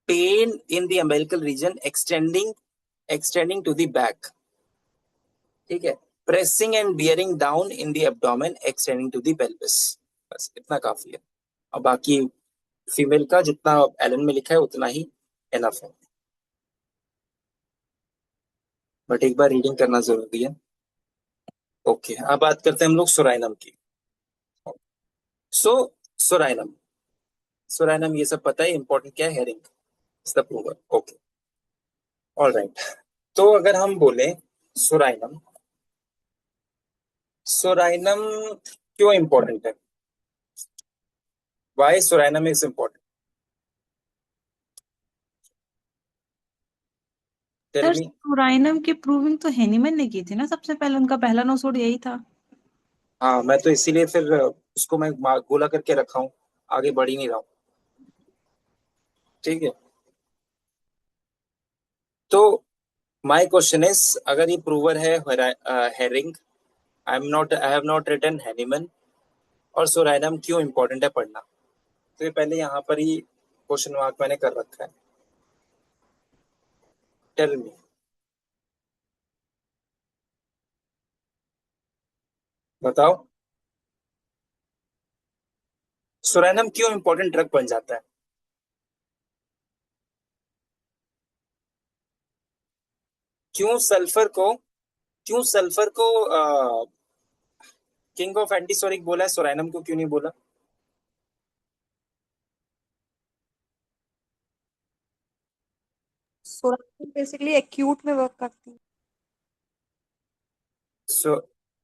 pain in the umbilical region extending to the back. ठीक है. Pressing and bearing down in the abdomen extending to the pelvis. बस इतना काफी है. और बाकी फीमेल का जितना एलन में लिखा है उतना ही एनफ है, बट एक बार रीडिंग करना जरूरी है. ओके, अब बात करते हैं हम लोग सोराइनम की. सोराइनम सोराइनम ये सब पता है, इंपॉर्टेंट क्या है, Hering is the prover. Okay, all right. तो अगर हम बोले सोराइनम सोराइनम क्यों इंपॉर्टेंट है, why psorinum is important, tell sir me. Psorinum की प्रूविंग तो हेनीमैन ने की थी ना सबसे पहले, उनका पहला नोसोड यही था. हाँ, मैं तो इसीलिए फिर उसको मैं गोला करके रखा हूँ, आगे बढ़ ही नहीं रहा हूँ. ठीक है. तो माय क्वेश्चन इज, अगर ये प्रूवर है Hering, I have not written Hahnemann, और सोराइनम क्यों इंपॉर्टेंट है पढ़ना, तो ये पहले यहाँ पर ही क्वेश्चन मार्क मैंने कर रखा है. Tell me. बताओ सोराइनम क्यों इंपॉर्टेंट ड्रग बन जाता है. क्यों सल्फर को किंग ऑफ एंटीसोरिक बोला है, सोराइनम को क्यों नहीं बोला. सोराइनम बेसिकली एक्यूट में वर्क करती है. सो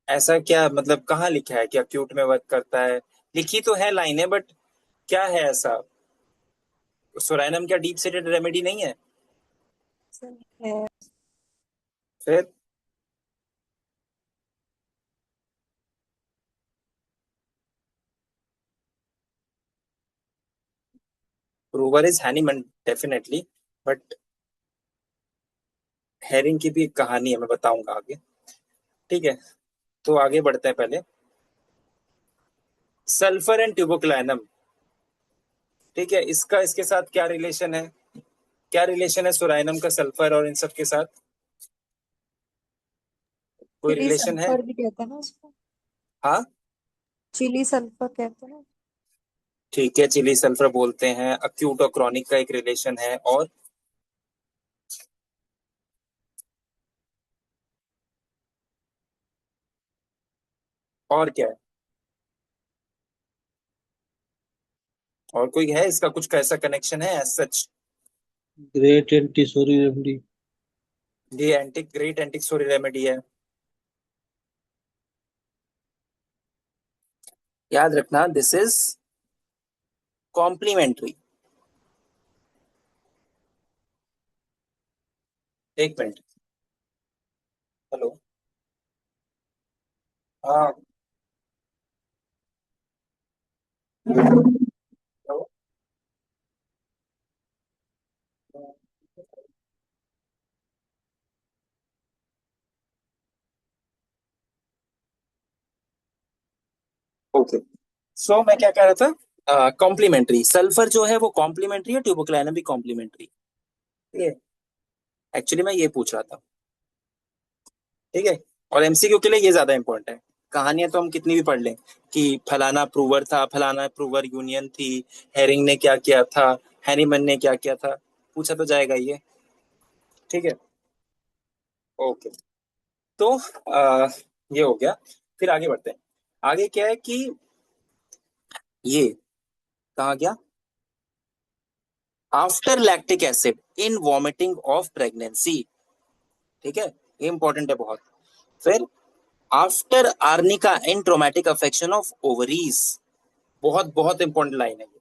ऐसा क्या मतलब, कहाँ लिखा है कि अक्यूट में वर्क करता है, लिखी तो है लाइनें, बट क्या है ऐसा, सोराइनम क्या डीप सीटेड रेमेडी नहीं है. है. फिर prover is Hahnemann definitely, but herring की भी एक कहानी है, मैं बताऊंगा आगे. ठीक है, तो आगे बढ़ते हैं. पहले सल्फर एंड ट्यूबोक्लाइनम. ठीक है, इसका इसके साथ क्या रिलेशन है, क्या रिलेशन है सोराइनम का सल्फर और इन सब के साथ, कोई चिली रिलेशन है. सल्फर भी कहते हैं ना उसको. हाँ, चिली सल्फर कहते हैं ना. ठीक है, चिली सल्फर बोलते हैं. अक्यूट और क्रॉनिक का एक रिलेशन है, और क्या है, और कोई है इसका कुछ कैसा कनेक्शन है as such. Great antipsoric remedy. ये ग्रेट एंटीसोरी रेमेडी है, याद रखना. This is complementary. एक मिनट. हेलो. हाँ. हेलो. ओके, सो मैं क्या कह रहा था, कॉम्प्लीमेंट्री सल्फर जो है वो कॉम्प्लीमेंट्री है, ट्यूबोक्लाइनम भी कॉम्प्लीमेंट्री, ठीक है। एक्चुअली मैं ये पूछ रहा था, ठीक है। और एमसीक्यू के लिए ये ज्यादा इंपॉर्टेंट है। कहानियां तो हम कितनी भी पढ़ लें कि फलाना प्रूवर था, फलाना प्रूवर यूनियन थी, हेरिंग ने क्या किया था, हैनीमन ने क्या किया था, पूछा तो जाएगा ये, ठीक है। ओके, तो ये हो गया। फिर आगे बढ़ते हैं। आगे क्या है कि ये कहा गया, after lactic acid in vomiting of pregnancy, ठीक है, ये इंपॉर्टेंट है बहुत। फिर after arnica in traumatic affection of ovaries, बहुत बहुत इंपॉर्टेंट लाइन है ये।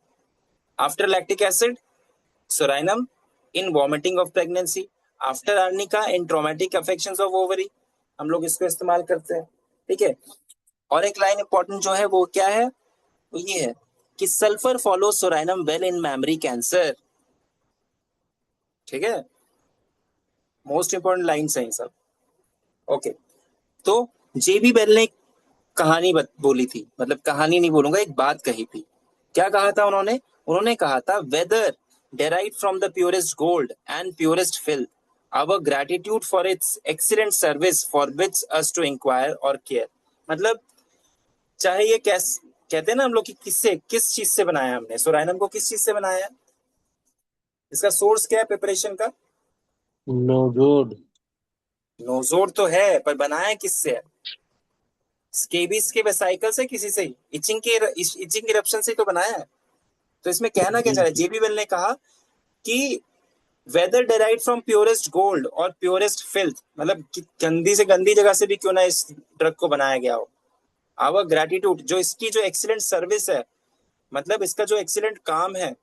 After lactic acid psorinum in vomiting of pregnancy, after arnica in traumatic affections of ovary, हम लोग इसको इस्तेमाल करते हैं, ठीक है। और एक लाइन इंपॉर्टेंट जो है वो क्या है, वो ये है कि sulphur follow psorinum well in memory cancer, ठीक है। मोस्ट इंपॉर्टेंट लाइन्स हैं सब, ओके। तो जेबी बेल ने कहानी बोली थी, मतलब कहानी नहीं बोलूंगा, एक बात कही थी। क्या कहा था उन्होंने? उन्होंने कहा था weather derived from the purest gold and purest filth, our gratitude for its excellent service forbids us to inquire or care। मतलब चाहे ये कहते हैं ना हम लोग कि किस चीज से बनाया हमने, सोराइनम को किस चीज से बनाया है, इसका सोर्स क्या है प्रिपरेशन का? नोजोड। नोजोड तो है, पर बनाया किससे है? स्केबीज के वेसाइकल से, किसी से ही इचिंग इरप्शन से तो बनाया है। तो इसमें कहना क्या चाह रहा है, जेबी वेल ने कहा कि whether derive from purest gold और प्योरेस्ट फिल्थ, मतलब गंदी से गंदी जगह से भी क्यों ना इस ड्रग को बनाया गया हो, आवर ग्रेटिट्यूड, जो इसकी जो एक्सीलेंट सर्विस है, मतलब इसका जो एक्सीलेंट काम है,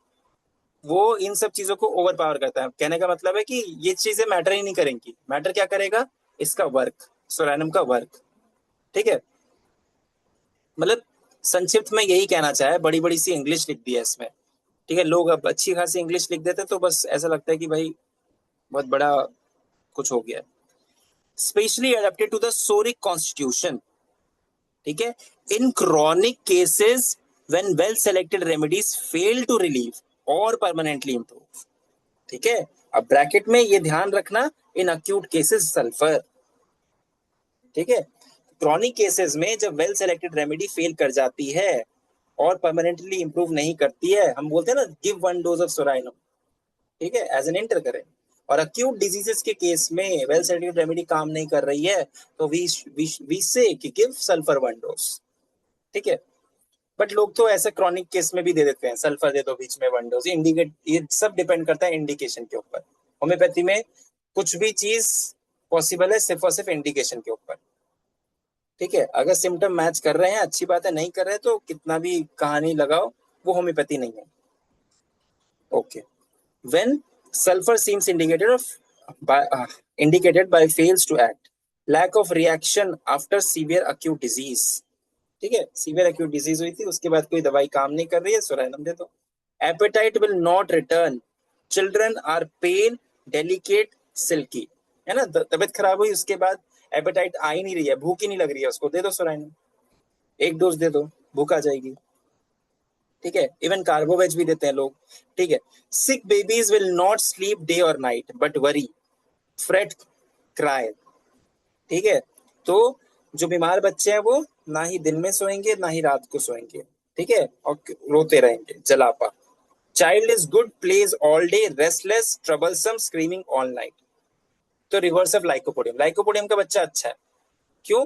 वो इन सब चीजों को ओवर पावर करता है। कहने का मतलब है कि ये चीजें मैटर ही नहीं करेंगी, मैटर क्या करेगा? इसका वर्क, सोराइनम का वर्क, ठीक है। मतलब संक्षिप्त में यही कहना चाहे, बड़ी बड़ी सी इंग्लिश लिख दी है इसमें, ठीक है। लोग अब अच्छी खासी इंग्लिश लिख देते तो बस ऐसा लगता है कि भाई बहुत बड़ा कुछ हो गया। Specially adapted to the psoric constitution, ठीक है, in chronic cases when well selected remedies fail to relieve और परमानेंटली इंप्रूव, ठीक है। अब ब्रैकेट में ये ध्यान रखना, इन अक्यूट केसेस सल्फर, ठीक है। क्रॉनिक केसेस में जब वेल सेलेक्टेड रेमेडी फेल कर जाती है और परमानेंटली इंप्रूव नहीं करती है, हम बोलते हैं ना गिव 1 डोज ऑफ सोराइनम, ठीक है, एज एन एंटर करें। और अक्यूट डिजीजेस के केस में वेल सेलेक्टेड रेमेडी काम नहीं कर रही है तो वी से कि गिव सल्फर 1 डोज, ठीक है। बट लोग तो ऐसे क्रॉनिक केस में भी दे देते हैं, सल्फर दे दो बीच में 1 डोज, इंडिकेट, ये सब डिपेंड करता है इंडिकेशन के ऊपर। होम्योपैथी में कुछ भी चीज पॉसिबल है सिर्फ और सिर्फ इंडिकेशन के ऊपर, ठीक है। अगर सिम्टम मैच कर रहे हैं अच्छी बात है, नहीं कर रहे तो कितना भी कहानी लगाओ, वो होम्योपैथी नहीं है, okay. When sulfur seems indicated by fails to act, lack of reaction after severe acute disease, ठीक है, सीवियर एक्यूट डिजीज हुई थी, उसके बाद कोई दवाई काम नहीं कर रही है, सोराइनम दे दो। Appetite will not return, children are pale, delicate, silky, है ना, तबीयत खराब हुई उसके बाद एपेटाइट आ ही नहीं रही है, भूख ही नहीं लग रही है उसको, दे दो सोराइनम, 1 डोज दे दो, भूख आ जाएगी, ठीक है। इवन कार्बोवेज भी देते हैं लोग, ठीक है। Sick babies will not sleep day और night but worry, fret, cry, ठीक है। तो जो बीमार बच्चे हैं वो ना ही दिन में सोएंगे ना ही रात को सोएंगे, ठीक है, और रोते रहेंगे, jalapa. Child is good, plays all day, restless, troublesome, screaming all night. तो रिवर्स ऑफ लाइकोपोडियम, लाइकोपोडियम का बच्चा अच्छा है, क्यों?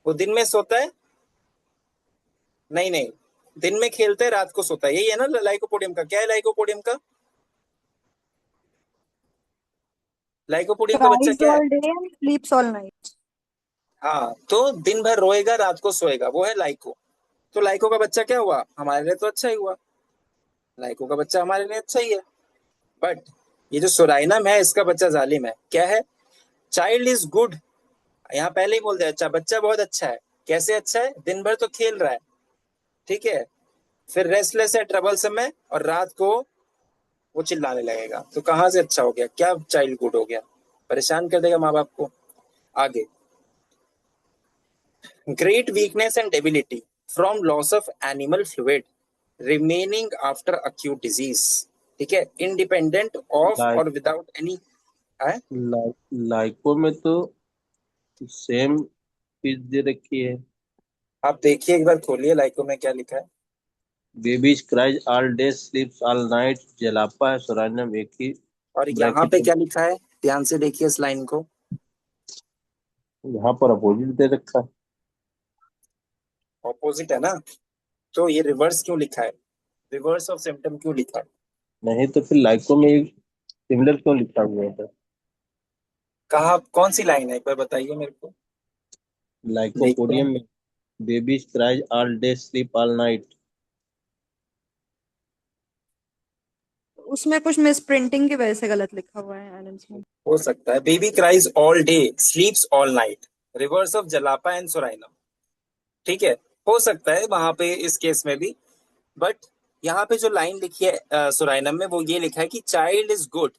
वो दिन में सोता है, नहीं नहीं, दिन में खेलता है, रात को सोता है, यही है ना लाइकोपोडियम का। क्या है लाइकोपोडियम का? लाइकोपोडियम का बच्चा Cries क्या है? all day and sleeps all night. हाँ, तो दिन भर रोएगा, रात को सोएगा, वो है लाइको। तो लाइको का बच्चा क्या हुआ? हमारे लिए तो अच्छा ही हुआ, लाइको का बच्चा हमारे लिए अच्छा ही है। बट ये जो सोराइनम है इसका बच्चा जालिम है। क्या है? चाइल्ड इज गुड, यहाँ पहले ही बोल दिया, अच्छा बच्चा बहुत अच्छा है। कैसे अच्छा है? दिन भर तो खेल रहा है, ठीक है, फिर रेस्टलेस है, ट्रबलसम है, और रात को वो चिल्लाने लगेगा। तो कहाँ से अच्छा हो गया? क्या चाइल्ड गुड हो गया? परेशान कर देगा माँ बाप को। आगे, great weakness and debility, from loss of animal fluid remaining after acute disease, ठीक है, इंडिपेंडेंट ऑफ लाइक और विदाउट एनी। है लाइको में तो सेम चीज दे रखी है। आप देखिए एक बार खोलिए लाइको में क्या लिखा है। Babies cries all day स्लीप्स all night जलापा है सोरानियम एक ही और यहाँ ब्रैकेट पे में। क्या लिखा है, ध्यान से देखिए इस लाइन को। यहाँ पर अपोजिट दे रखा है। ऑपोजिट है ना, तो ये रिवर्स क्यों लिखा है, रिवर्स ऑफ सिम्टम क्यों लिखा है? नहीं तो फिर लाइको में एक सिमिलर क्यों लिखा हुआ है? कहा, कौन सी लाइन है एक बार बताइए मेरे को। देखते हैं। लाइकोपोडियम में babies cries all day sleep all night. उसमें कुछ मिस प्रिंटिंग की वजह से गलत लिखा हुआ है एलेंस में। हो सकता है baby cries all day स्लीप्स all night, reverse of जलापा and psorinum, ठीक है, हो सकता है वहां पे इस केस में भी। बट यहाँ पे जो लाइन लिखी है सोराइनम में, वो ये लिखा है कि child is good,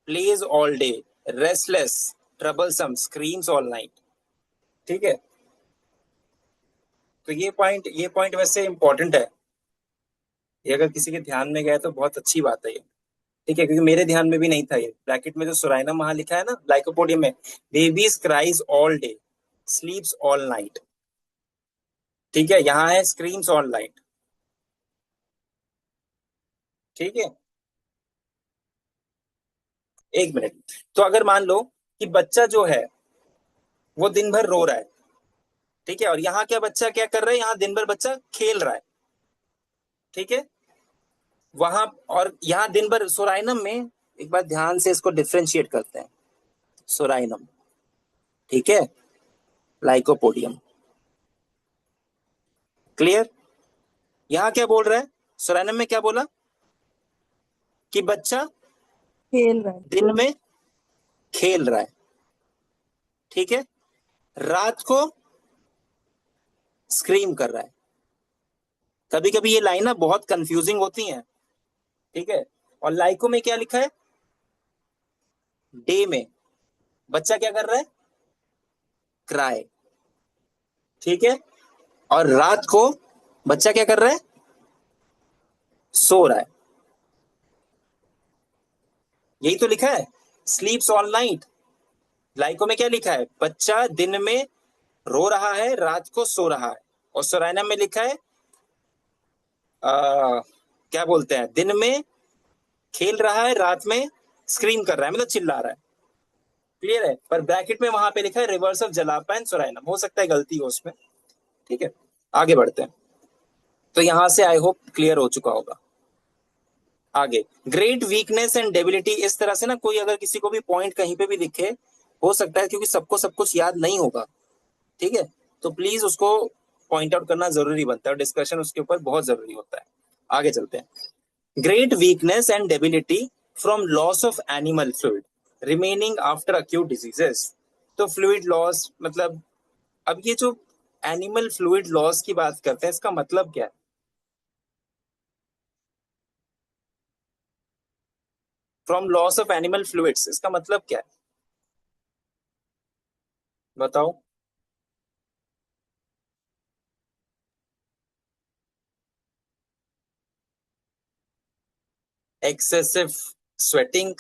plays all day, restless, troublesome, screams all night, ठीक है। तो ये पॉइंट वैसे इंपॉर्टेंट है, ये अगर किसी के ध्यान में गया तो बहुत अच्छी बात है ये, ठीक है, क्योंकि मेरे ध्यान में भी नहीं था ये। ब्रैकेट में जो सोराइनम वहां लिखा है ना लाइकोपोडियम में, babies cries all day स्लीप्स all night, ठीक है, यहाँ है स्क्रीम्स ऑल नाइट, ठीक है। एक मिनट, तो अगर मान लो कि बच्चा जो है वो दिन भर रो रहा है, ठीक है, और यहाँ क्या बच्चा क्या कर रहा है, यहाँ दिन भर बच्चा खेल रहा है, ठीक है, वहां और यहाँ दिन भर सोराइनम में, एक बार ध्यान से इसको डिफ्रेंशिएट करते हैं, सोराइनम, ठीक है, लाइकोपोडियम, क्लियर। यहाँ क्या बोल रहा है, सोराइनम में क्या बोला कि बच्चा खेल रहा है। दिन में खेल रहा है, ठीक है, रात को स्क्रीम कर रहा है। कभी कभी ये लाइन ना बहुत कंफ्यूजिंग होती हैं, ठीक है। और लाइको में क्या लिखा है, डे में बच्चा क्या कर रहा है, क्राई, ठीक है, और रात को बच्चा क्या कर रहा है, सो रहा है। यही तो लिखा है, स्लीप्स ऑल नाइट। लाइको में क्या लिखा है, बच्चा दिन में रो रहा है, रात को सो रहा है। और सोराइनम में लिखा है क्या बोलते हैं, दिन में खेल रहा है, रात में स्क्रीम कर रहा है, मतलब चिल्ला रहा है, क्लियर है। पर ब्रैकेट में वहां पे लिखा है रिवर्स ऑफ जलापा एंड सोराइनम, हो सकता है गलती हो उसमें, ठीक है। आगे बढ़ते हैं, तो यहां से आई होप क्लियर हो चुका होगा। आगे, ग्रेट वीकनेस एंड डेबिलिटी, इस तरह से ना कोई अगर किसी को भी पॉइंट कहीं पे भी दिखे, हो सकता है क्योंकि सबको सब कुछ याद नहीं होगा, ठीक है, तो प्लीज उसको पॉइंट आउट करना जरूरी बनता है, और डिस्कशन उसके ऊपर बहुत जरूरी होता है। आगे चलते हैं। Great weakness and debility from loss of animal fluid remaining after acute diseases. तो फ्लूइड लॉस मतलब, अब ये जो एनिमल फ्लूइड लॉस की बात करते हैं, इसका मतलब क्या है, from loss of animal fluids, इसका मतलब क्या है, बताओ। एक्सेसिव स्वेटिंग,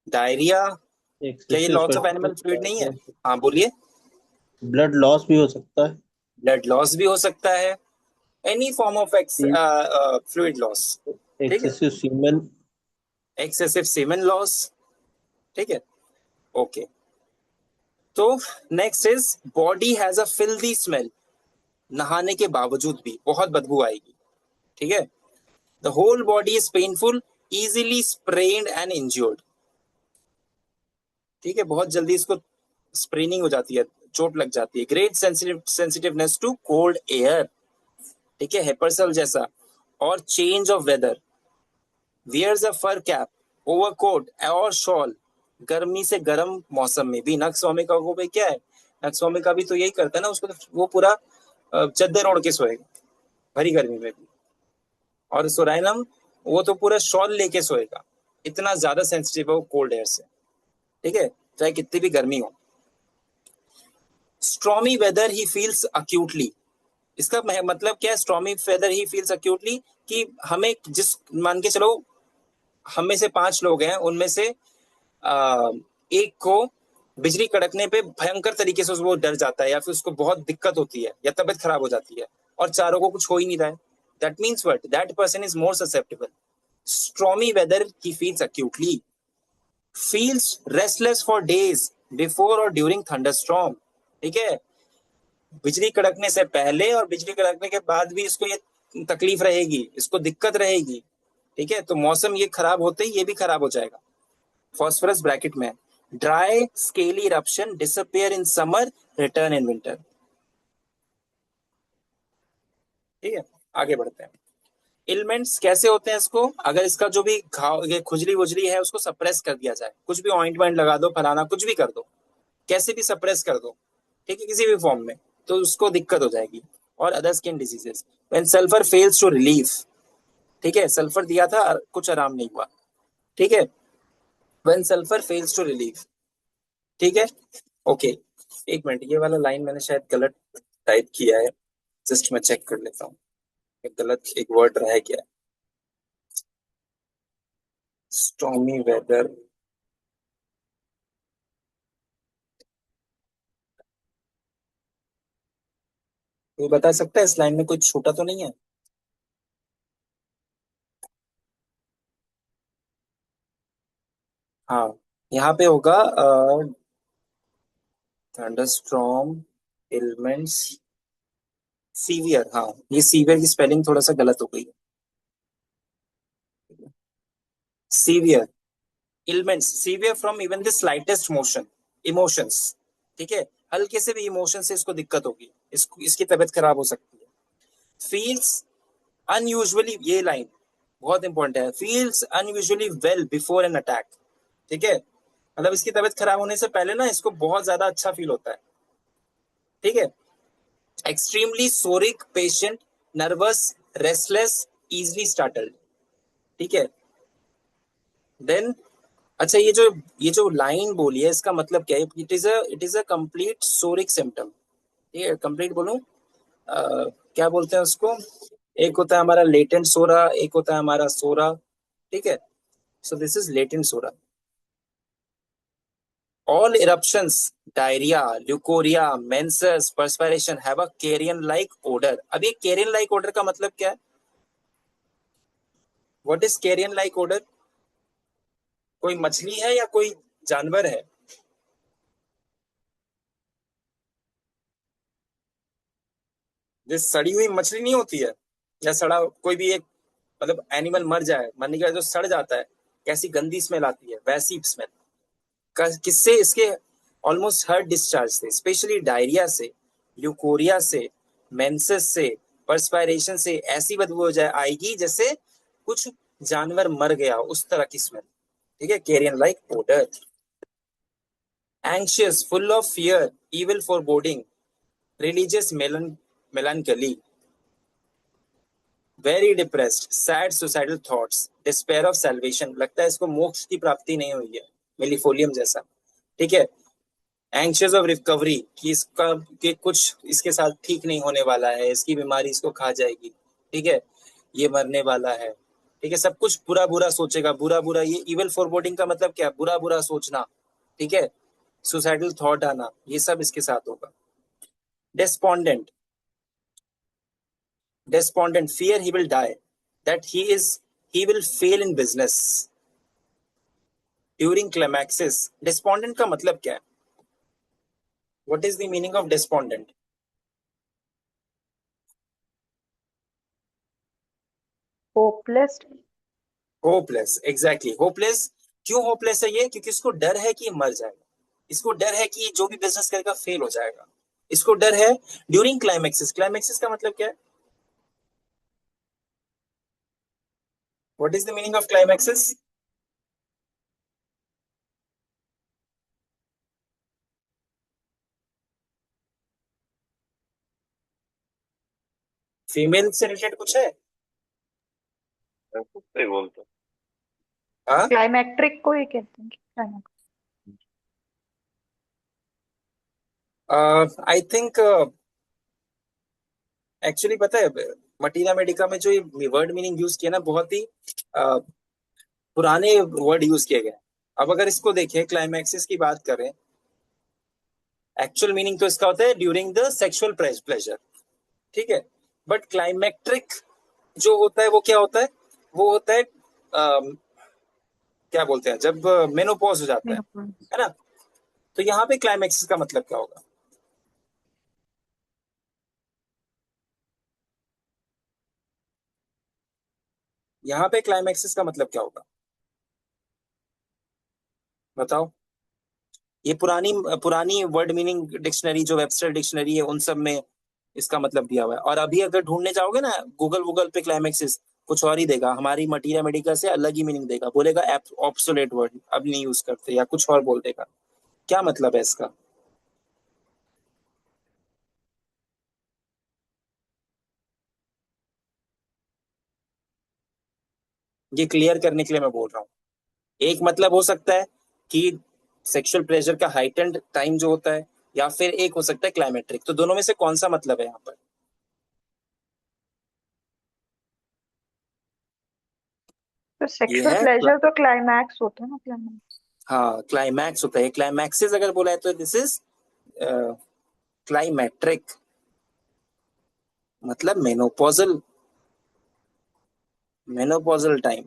डायरिया, क्या ये excessive loss of animal fluid नहीं है? स्वेटिंग, हाँ बोलिए। ब्लड लॉस भी हो सकता है। ब्लड लॉस भी हो सकता है, any form of fluid loss, ठीक है, excessive semen. Excessive semen loss, ठीक है, ओके। तो next is body has a filthy smell, नहाने के बावजूद भी बहुत बदबू आएगी, ठीक है। The whole body is painful, easily sprained and injured, ठीक है, बहुत जल्दी इसको स्प्रेनिंग हो जाती है, चोट लग जाती है। Great sensitiveness to cold air, ठीक है, हेपरसल जैसा। और change of weather, wears a fur cap, overcoat और शॉल, गर्मी से गर्म मौसम में भी। नक्सवामिका को भाई क्या है, नक्सवामिका भी तो यही करता है ना, उसको तो वो पूरा चद्दर ओढ़ के सोएगा भरी गर्मी में भी। और सोराइनम वो तो पूरा शॉल लेके सोएगा, इतना ज्यादा सेंसिटिव है वो कोल्ड एयर से, ठीक है, चाहे कितनी भी गर्मी हो। स्ट्रॉमी वेदर ही फील्स अक्यूटली, इसका मतलब क्या है, stormy weather he feels acutely, कि हमें जिस, मान के चलो हम में से 5 लोग हैं, उनमें से एक को बिजली कड़कने पे भयंकर तरीके से वो डर जाता है, या फिर उसको बहुत दिक्कत होती है, या तबीयत खराब हो जाती है, और चारों को कुछ हो ही नहीं रहा है. That means what, that person is more susceptible. Stormy weather he feels acutely, feels restless for days before or during thunderstorm. ठीक है, बिजली कड़कने से पहले और बिजली कड़कने के बाद भी इसको ये तकलीफ रहेगी, इसको दिक्कत रहेगी. ठीक है, तो मौसम ये खराब होते ही ये भी खराब हो जाएगा. फॉस्फोरस ब्रैकेट में, dry scaly eruption disappear in summer, return in winter. ठीक है, आगे बढ़ते हैं. इलमेंट्स कैसे होते हैं इसको, अगर इसका जो भी घाव, ये खुजली वुजली है, उसको सप्रेस कर दिया जाए, कुछ भी ऑइंटमेंट लगा दो, फलाना कुछ भी कर दो, कैसे भी सप्रेस कर दो, ठीक है, किसी भी फॉर्म में, तो उसको दिक्कत हो जाएगी. और other skin diseases, when sulphur fails to relief. ठीक है, सल्फर दिया था, कुछ आराम नहीं हुआ. ठीक है, when sulphur fails to relief. ठीक है, ओके. एक मिनट, ये वाला लाइन मैंने शायद गलत टाइप किया है, जस्ट मैं चेक कर लेता हूँ, गलत एक वर्ड रह गया. स्टॉर्मी वेदर, कोई बता सकता है इस लाइन में कोई छूटा तो नहीं है? हाँ, यहाँ पे होगा थंडरस्टॉर्म एलिमेंट्स सीवियर. हाँ, ये सीवियर की स्पेलिंग थोड़ा सा गलत हो गई है. Severe elements, severe from even the slightest motion, emotions. ठीक है, हल्के से भी इमोशन से इसको दिक्कत होगी, इसको, इसकी तबीयत खराब हो सकती है. फील्स अनयूजुअली, ये लाइन बहुत इंपॉर्टेंट है, feels unusually well before an attack. ठीक है, मतलब इसकी तबीयत खराब होने से पहले ना इसको बहुत ज्यादा अच्छा फील होता है. ठीक है, extremely सोरिक patient, nervous, restless, easily startled. ठीक है, देन, अच्छा, ये जो लाइन बोली है, इसका मतलब क्या है? It is a complete सोरिक symptom. ठीक है, कंप्लीट बोलूं, क्या बोलते हैं उसको, एक होता है हमारा लेटेंट सोरा, एक होता है हमारा सोरा. ठीक है, so this is latent psora. All eruptions, diarrhea, leukorrhea, menses, perspiration have a carrion-like odor. अब ये carrion-like odor का मतलब क्या है? What is carrion-like odor? कोई मछली है या कोई जानवर है? जिस सड़ी हुई मछली नहीं होती है, या सड़ा कोई भी एक, मतलब एनिमल मर जाए, मरने के बाद जो सड़ जाता है, कैसी गंदी स्मेल आती है, वैसी स्मेल. किससे? इसके ऑलमोस्ट हर डिस्चार्ज से, स्पेशली डायरिया से, ल्यूकोरिया से, मेंसेस से, परस्पायरेशन से ऐसी बदबू हो जाए, आएगी जैसे कुछ जानवर मर गया, उस तरह की स्मेल. ठीक है, carrion like odour. Anxious, full of fear, evil foreboding, religious melancholy, very depressed, sad suicidal thoughts, despair of salvation, लगता है इसको मोक्ष की प्राप्ति नहीं हुई है, मिलीफोलियम जैसा. ठीक है, एंशियस ऑफ रिकवरी, कि इसका, कि कुछ इसके साथ ठीक नहीं होने वाला है, इसकी बीमारी इसको खा जाएगी. ठीक है, ये मरने वाला है. ठीक है, सब कुछ बुरा बुरा सोचेगा, बुरा बुरा. ये इविल फोरबोर्डिंग का मतलब क्या? बुरा बुरा सोचना. ठीक है, सुसाइडल थॉट आना, ये सब इसके साथ होगा. Despondent, despondent, fear he will die, that he will fail in business during climaxis. Despondent का मतलब क्या है? What is the meaning of despondent? Hopeless. Hopeless, exactly, hopeless. क्यों होपलेस है ये? क्योंकि इसको डर है कि ये मर जाएगा, इसको डर है कि जो भी बिजनेस करेगा फेल हो जाएगा, इसको डर है. ड्यूरिंग क्लाइमेक्सिस, क्लाइमेक्सिस का मतलब क्या है? What is the meaning of climaxis? Female से रिलेटेड कुछ है? सही बोलते हो. हाँ, क्लाइमेक्ट्रिक को ही कहते हैं क्लाइमेक्स. आई थिंक एक्चुअली पता है मटीरिया मेडिका में जो ये वर्ड मीनिंग यूज किया ना, बहुत ही पुराने वर्ड यूज किए गए। अब अगर इसको देखें, क्लाइमैक्सिस की बात करें, एक्चुअल मीनिंग तो इसका होता है ड्यूरिंग द सेक्सुअल प्लेजर, ठीक है। बट क्लाइमेक्ट्रिक जो होता है वो क्या होता है, वो होता है क्या बोलते हैं, जब मेनोपॉज हो जाता है ना। तो यहाँ पे क्लाइमैक्सिस का मतलब क्या होगा? यहाँ पे क्लाइमैक्सिस का मतलब क्या होगा बताओ। ये पुरानी पुरानी वर्ड मीनिंग डिक्शनरी जो वेबस्टर डिक्शनरी है उन सब में इसका मतलब दिया हुआ है। और अभी अगर ढूंढने जाओगे ना गूगल पे, क्लाइमैक्सिस कुछ और ही देगा, हमारी मटीरिया मेडिका से अलग ही मीनिंग देगा, बोलेगा ऑब्सोलेट वर्ड अब नहीं यूज करते, या कुछ और बोल देगा। क्या मतलब है इसका? ये क्लियर करने के लिए मैं बोल रहा हूँ। एक मतलब हो सकता है कि सेक्सुअल प्लेजर का हाइटेंड टाइम जो होता है, या फिर एक हो सकता है क्लाइमेट्रिक। तो दोनों में से कौन सा मतलब है यहाँ पर? तो ये सेक्सुअल है प्लेजर तो क्लाइमैक्स होता है ना, क्लाइमैक्स। हाँ, क्लाइमैक्स होता है। क्लाइमैक्सिस अगर बोला है तो दिस इज क्लाइमेट्रिक, मतलब मेनोपॉजल टाइम,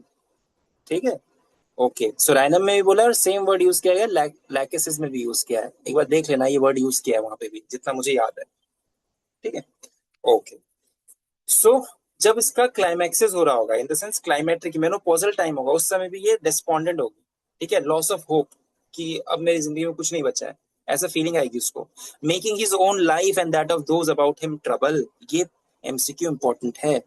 ठीक है। ओके, सोराइनम में भी बोला और सेम वर्ड यूज किया गया, लैकेसिस में भी यूज किया है। एक बार देख लेना, ये वर्ड यूज किया है वहां पे भी, जितना मुझे याद है, ठीक है। ओके, सो जब इसका क्लाइमैक्सिस हो रहा होगा, in the sense climacteric menopausal time होगा, उस समय भी ये डिस्पोंडेंट होगी, ठीक है, लॉस ऑफ होप कि अब मेरी जिंदगी में कुछ नहीं बचा है, ऐसा फीलिंग आएगी उसको। Making his own life and that of those about him trouble. ये एमसीक्यू इंपॉर्टेंट है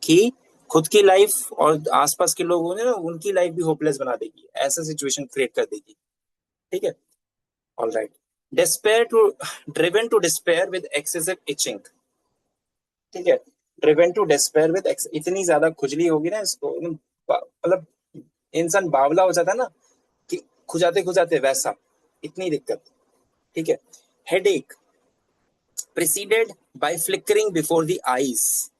कि खुद की लाइफ और आसपास के लोग होंगे ना, उनकी लाइफ भी होपलेस बना देगी, ऐसा सिचुएशन क्रिएट कर देगी, ठीक है। All right, despair to driven to despair with excessive itching, ठीक है। ड्रिवन टू डिस्पेयर विद, इतनी ज्यादा खुजली होगी ना इसको, मतलब इंसान बावला हो जाता है ना कि खुजाते खुजाते, वैसा, इतनी दिक्कत, ठीक है। Headache preceded by flickering before the eyes,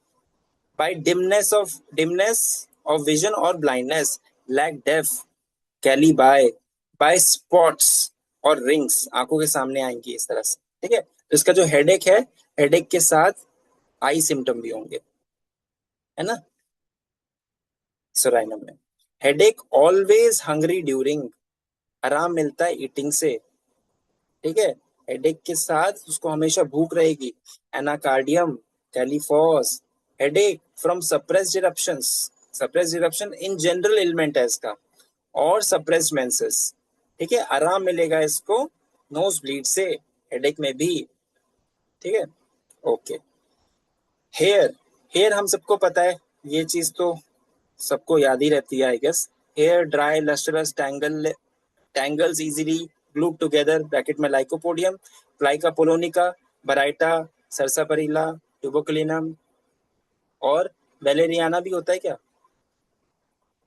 by dimness of vision or blindness, lack deaf, कैली by spots और रिंग्स, आंखों के सामने आएंगी इस तरह से, ठीक है। तो इसका जो हेडेक है, हेडेक के साथ आई सिम्टम भी होंगे, है ना, सोराइनम में। हेडेक ऑलवेज हंग्री ड्यूरिंग, आराम मिलता है ईटिंग से, ठीक है। हेडेक के साथ उसको हमेशा भूख रहेगी। Anacardium, calc phos, headache from suppressed eruptions, suppressed eruption in general element है इसका, और सप्रेस्ड मेंसेस, ठीक है। आराम मिलेगा इसको नोज ब्लीड से, हेडेक में भी, ठीक है। ओके, हेयर, हेयर हम सबको पता है, ये चीज तो सबको याद ही रहती है I guess. Hair dry lustrous tangles easily glued together, bracket में lycopodium, plica polonica, baryta, sarsaparilla, tuberculinum, और वेलेरियाना भी होता है क्या,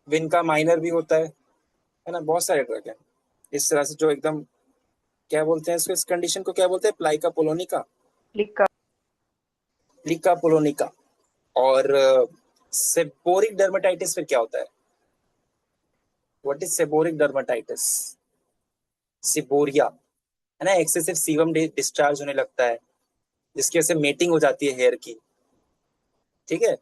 विनका माइनर भी होता है ना, बहुत सारे ड्रग हैं इस तरह से जो एकदम, क्या बोलते हैं इसको, इस कंडीशन को क्या बोलते हैं, प्लाइका पोलोनिका, लिका। प्लिका पोलोनिका। और सेबोरिक डर्मेटाइटिस फिर क्या होता है? What is seborrheic dermatitis? Seborrhoea, है ना, एक्सेसिव सीबम डिस्चार्ज होने लगता है, जिसकी वजह से मेटिंग हो जाती है हेयर की, ठीक है।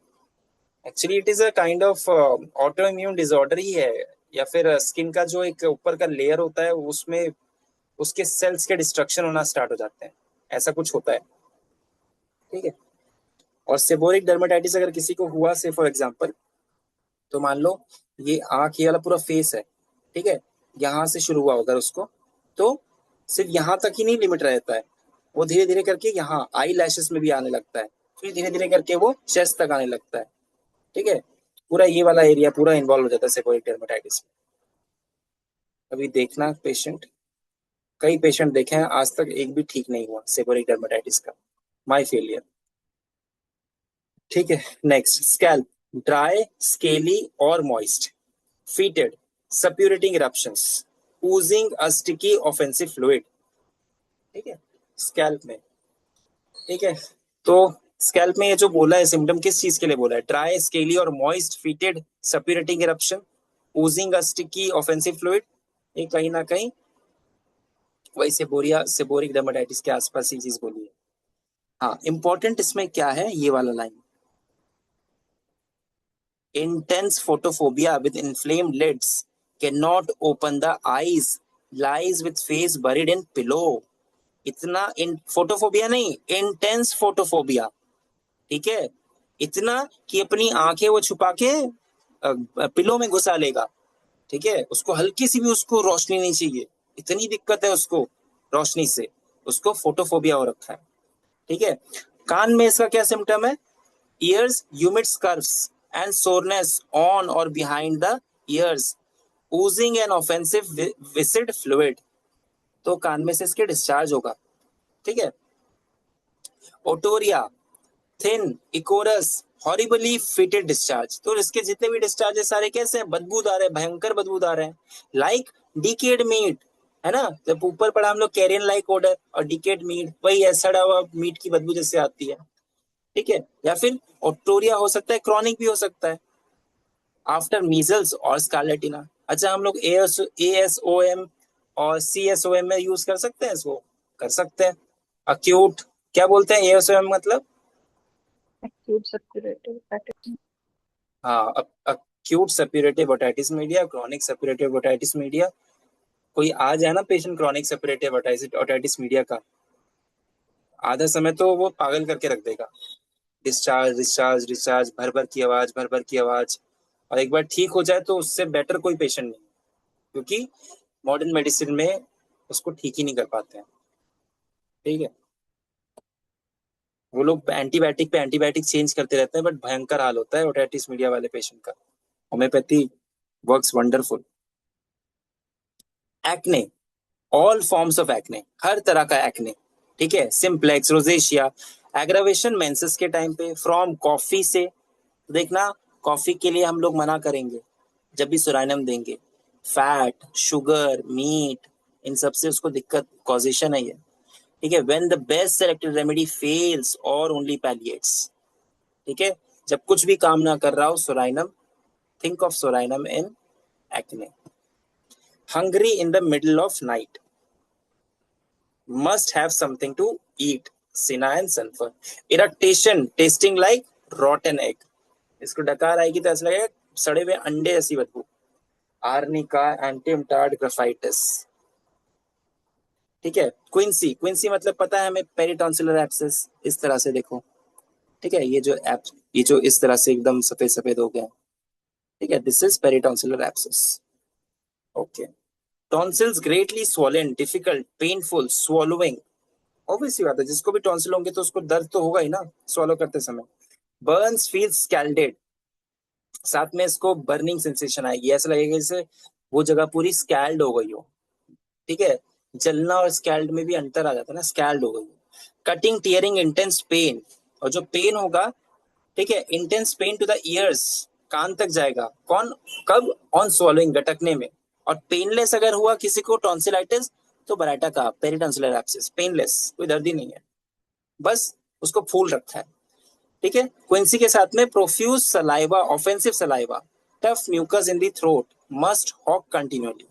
Actually it is a kind of autoimmune disorder ही है, या फिर स्किन का जो एक ऊपर का लेयर होता है उसमें उसके सेल्स के डिस्ट्रक्शन होना स्टार्ट हो जाते हैं, ऐसा कुछ होता है, ठीक है। और सेबोरिक डर्मेटाइटिस अगर किसी को हुआ, से फॉर एग्जांपल, तो मान लो ये आंख, ये वाला पूरा फेस है, ठीक है, यहाँ से शुरू हुआ अगर उसको, तो सिर्फ यहाँ तक ही नहीं लिमिट रहता है, वो धीरे धीरे करके यहाँ आई लैशेस में भी आने लगता है, फिर धीरे धीरे करके वो चेस्ट तक आने लगता है, ठीक है। पूरा ये वाला एरिया पूरा इन्वॉल्व हो जाता है सेबोरिक डर्मेटाइटिस में। अभी देखना पेशेंट, कई पेशेंट देखे हैं, आज तक एक भी ठीक नहीं हुआ सेबोरिक डर्मेटाइटिस का, माई फेलियर, ठीक है। नेक्स्ट, स्कैल्प, ड्राई, स्केली और moist, fetid, suppurating eruptions, oozing a sticky offensive fluid, ठीक है, स्कैल्प में, ठीक है। तो स्कैल्प में ये जो बोला है सिम्टम किस चीज के लिए बोला है? ड्राई, स्केली और moist, fetid, suppurating eruption, oozing, sticky, offensive fluid, ये कहीं ना कहीं वही सेबोरिक डर्मेटाइटिस के आसपास ही चीज बोली है। हाँ, इंपॉर्टेंट इसमें क्या है, ये वाला line, intense photophobia with inflamed lids, cannot open the eyes, lies with face buried in pillow। इतना फोटोफोबिया नहीं, इंटेंस फोटोफोबिया, ठीक है, इतना कि अपनी आंखें वो छुपा के पिलो में घुसा लेगा, ठीक है, उसको हल्की सी भी उसको रोशनी नहीं चाहिए, इतनी दिक्कत है उसको रोशनी से, उसको फोटोफोबिया हो रखा है, ठीक है। कान में इसका क्या सिम्टम है? ears, humid scarves and soreness on or behind the ears, oozing and offensive viscid fluid, तो कान में से इसके डिस्चार्ज होगा, ठीक है। Otorrhoea, thin, ichorous, horribly fetid discharge, तो इसके जितने भी डिस्चार्ज है सारे कैसे हैं? बदबूदार है, भयंकर बदबूदार है, लाइक डिकेड मीट, है ना, जब ऊपर पढ़ा हम लोग कैरियन लाइक ओडर, और डिकेड मीट वही है, सड़ा हुआ मीट की बदबू जैसे आती है, ठीक है। या फिर ओटोरिया हो सकता है, क्रॉनिक भी हो सकता है, आफ्टर मीजल्स और स्कारलेटिना। अच्छा, हम लोग ASOM और CSOM में यूज कर सकते हैं इसको? कर सकते हैं। अक्यूट, क्या बोलते हैं ASOM मतलब? acute suppurative otitis। हाँ, acute suppurative otitis media, chronic suppurative otitis media. कोई आ जाए ना patient chronic suppurative otitis media का, आधा समय तो वो पागल करके रख देगा, डिस्चार्ज डिस्चार्ज डिस्चार्ज, भर भर की आवाज, भर भर की आवाज, और एक बार ठीक हो जाए तो उससे बेटर कोई पेशेंट नहीं, क्योंकि मॉडर्न मेडिसिन में उसको ठीक ही नहीं कर पाते हैं, ठीक है। वो लोग एंटीबायोटिक पे एंटीबायोटिक चेंज करते रहते हैं, बट भयंकर हाल होता है ओटाइटिस मीडिया वाले पेशेंट का। Homoeopathy works wonderful. Acne, all forms of acne, हर तरह का एक्ने, ठीक है, सिंप्लेक्स, रोजेशिया, एग्रावेशन मेंसेस के टाइम पे, फ्रॉम कॉफी से, देखना कॉफी के लिए हम लोग मना करेंगे जब भी सुराइनम देंगे, फैट, शुगर, मीट, इन सब से उसको दिक्कत कॉजेशन है ये, ठीक है। When the best selected remedy fails और ओनली पैलिएट्स, ठीक है, जब कुछ भी काम ना कर रहा हो psorinum, think of psorinum in acne. Hungry in the middle of night, must have something to eat, cina and sulphur. Irritation, tasting like rotten egg, इसको डकार आएगी तो ऐसा लगेगा सड़े हुए अंडे ऐसी बदबू। आर्निका, एंटीमटार्ड, ग्राफाइटिस, ठीक है। क्विंसी, क्विंसी मतलब पता है हमें, पेरिटॉन्सिलर एब्सेस, इस तरह से देखो, ठीक है, ये जो इस तरह से एकदम सफेद सफेद हो गया, ठीक है, this is peritonsillar abscess, okay. Tonsils greatly swollen, difficult, painful, swallowing, obviously बात है, जिसको भी टॉन्सिल होंगे तो उसको दर्द तो होगा ही ना स्वॉलो करते समय। बर्न्स, फील्स स्कैल्डेड, साथ में इसको बर्निंग सेंसेशन आएगी, ऐसा लगेगा जैसे वो जगह पूरी स्कैल्ड हो गई हो, ठीक है, जलना और स्कैल्ड में भी अंतर आ जाता है ना, स्कैल्ड हो गई। कटिंग, टियरिंग, इंटेंस पेन, और जो पेन होगा, ठीक है, intense pain to the ears, कान तक जाएगा, कौन कब? ऑन स्वॉलोइंग, गटकने में। और पेनलेस अगर हुआ किसी को टॉन्सिलाइटिस, तो बराटा का पेरिटॉन्सिलर एब्सेस, पेनलेस, कोई दर्द ही नहीं है, बस उसको फूल रखा है, ठीक है। क्विंसी के साथ में profuse saliva, offensive saliva, tough mucus in the throat, must hawk continually,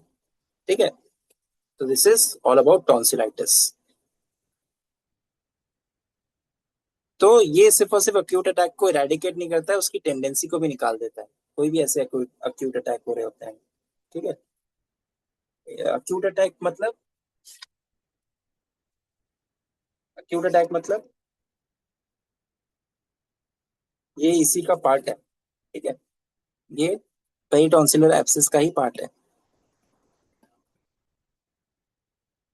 ठीक है। तो this is all about tonsillitis. तो ये सिर्फ और सिर्फ अक्यूट अटैक को इरेडिकेट नहीं करता है, उसकी टेंडेंसी को भी निकाल देता है, कोई भी ऐसे अक्यूट अटैक हो रहे होते हैं, ठीक है। अक्यूट अटैक मतलब, अक्यूट अटैक मतलब ये इसी का पार्ट है, ठीक है, ये पेरिटॉन्सिलर एब्सेस का ही पार्ट है,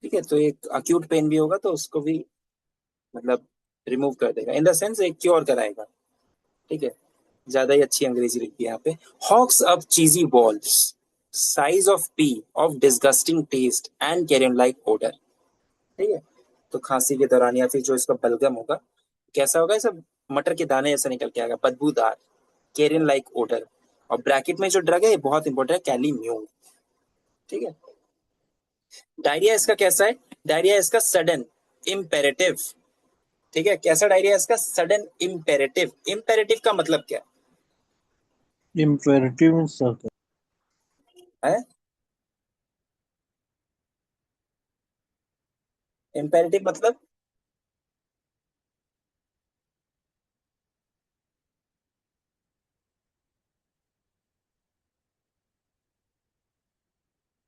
ठीक है। तो एक अक्यूट पेन भी होगा तो उसको भी मतलब रिमूव कर देगा, इन द सेंस एक क्योर कराएगा, ठीक है। ज्यादा ही अच्छी अंग्रेजी लिखी है यहाँ पे। Hawks up cheesy balls, size of pea, of disgusting taste and carrion like odour, ठीक है। तो खांसी के दौरान या फिर जो इसका बलगम होगा कैसा होगा, सब मटर के दाने जैसा निकल के आएगा, बदबूदार, कैरियन लाइक ओडर। और ब्रैकेट में जो ड्रग है ये बहुत इंपॉर्टेंट है, कैलीम्यूल, ठीक है। डायरिया इसका कैसा है? डायरिया इसका सडन, इम्पेरेटिव, ठीक है, कैसा डायरिया इसका? Sudden imperative. इम्पेरेटिव का मतलब क्या इम्पेरेटिव मीन्स है? इम्पेरेटिव मतलब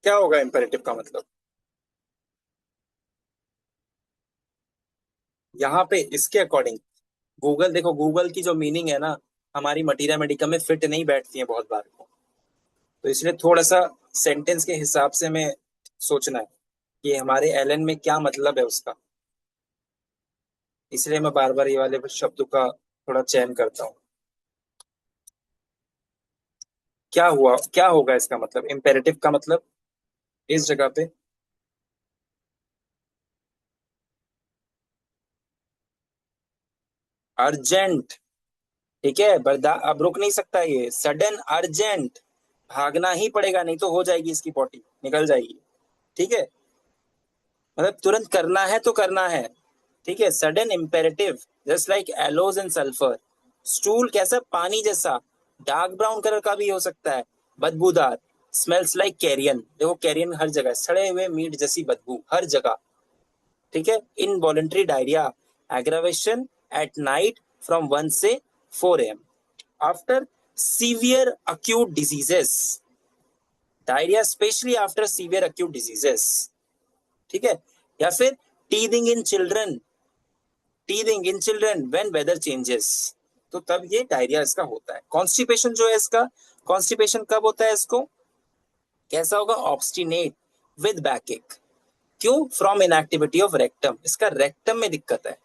क्या होगा? इम्पेरेटिव का मतलब यहाँ पे इसके अकॉर्डिंग गूगल, देखो गूगल की जो मीनिंग है ना, हमारी मटीरिया मेडिका में फिट नहीं बैठती है बहुत बार को, तो इसलिए थोड़ा सा सेंटेंस के हिसाब से हमें सोचना है कि हमारे एलन में क्या मतलब है उसका, इसलिए मैं बार बार ये वाले शब्दों का थोड़ा चयन करता हूँ। क्या हुआ, क्या होगा इसका मतलब? इम्पेरेटिव का मतलब इस जगह पे अर्जेंट। ठीक है, अब रुक नहीं सकता, ये सडन अर्जेंट, भागना ही पड़ेगा नहीं तो हो जाएगी इसकी बॉडी, निकल जाएगी। ठीक है, मतलब तुरंत करना है तो करना है। ठीक है, sudden imperative, just like aloes and sulphur. Stool कैसा? पानी जैसा, डार्क ब्राउन कलर का भी हो सकता है, बदबूदार। स्मेल्स लाइक कैरियन, देखो कैरियन हर जगह, सड़े हुए मीट जैसी बदबू हर जगह। ठीक है, involuntary diarrhoea, aggravation at night from 1 से 4 AM after severe acute diseases, diarrhoea specially after severe acute diseases। ठीक है, या फिर teething in children, teething in children when weather changes, तो तब ये डायरिया इसका होता है। कॉन्स्टिपेशन जो है इसका, कॉन्स्टिपेशन कब होता है इसको? कैसा होगा? Obstinate with backache. क्यों? फ्रॉम इनएक्टिविटी ऑफ रेक्टम, इसका रेक्टम में दिक्कत है।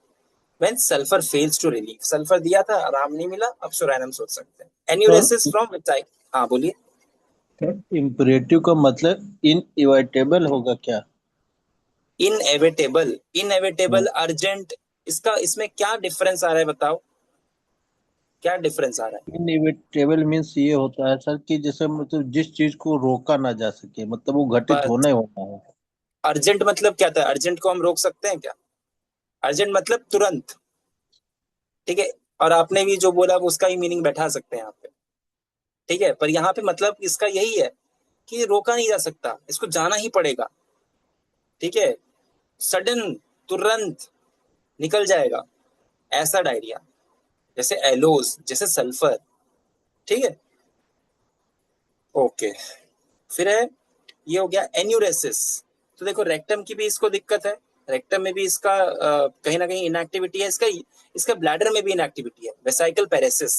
When sulphur fails to relieve, sulphur दिया था, आराम नहीं मिला, अब सुरैनम सोच सकते हैं। Enuresis from which type? हाँ बोलिए। इम्परेटिव का मतलब इनएविटेबल होगा क्या? इनएविटेबल, इनएविटेबल, अर्जेंट, इसका इसमें क्या डिफरेंस आ रहा है बताओ, क्या डिफरेंस आ रहा है? इनएविटेबल मीन्स ये होता है सर कि जैसे मतलब जिस चीज को रोका ना जा सके, मतलब वो घटित बस, होना ही होना है। अर्जेंट मतलब क्या था? अर्जेंट को हम रोक सकते हैं क्या? अर्जेंट मतलब तुरंत। ठीक है, और आपने भी जो बोला वो उसका ही मीनिंग बैठा सकते हैं यहाँ पे। ठीक है, पर यहाँ पे मतलब इसका यही है कि रोका नहीं जा सकता, इसको जाना ही पड़ेगा। ठीक है, सडन, तुरंत निकल जाएगा, ऐसा डायरिया, जैसे एलोज, जैसे सल्फर। ठीक है, ओके। फिर है, ये हो गया एन्यूरेसिस। तो देखो रेक्टम की भी इसको दिक्कत है, रेक्टम में भी इसका कहीं ना कहीं इनएक्टिविटी है, इसका इसका ब्लैडर में भी इनएक्टिविटी है, vesicle paresis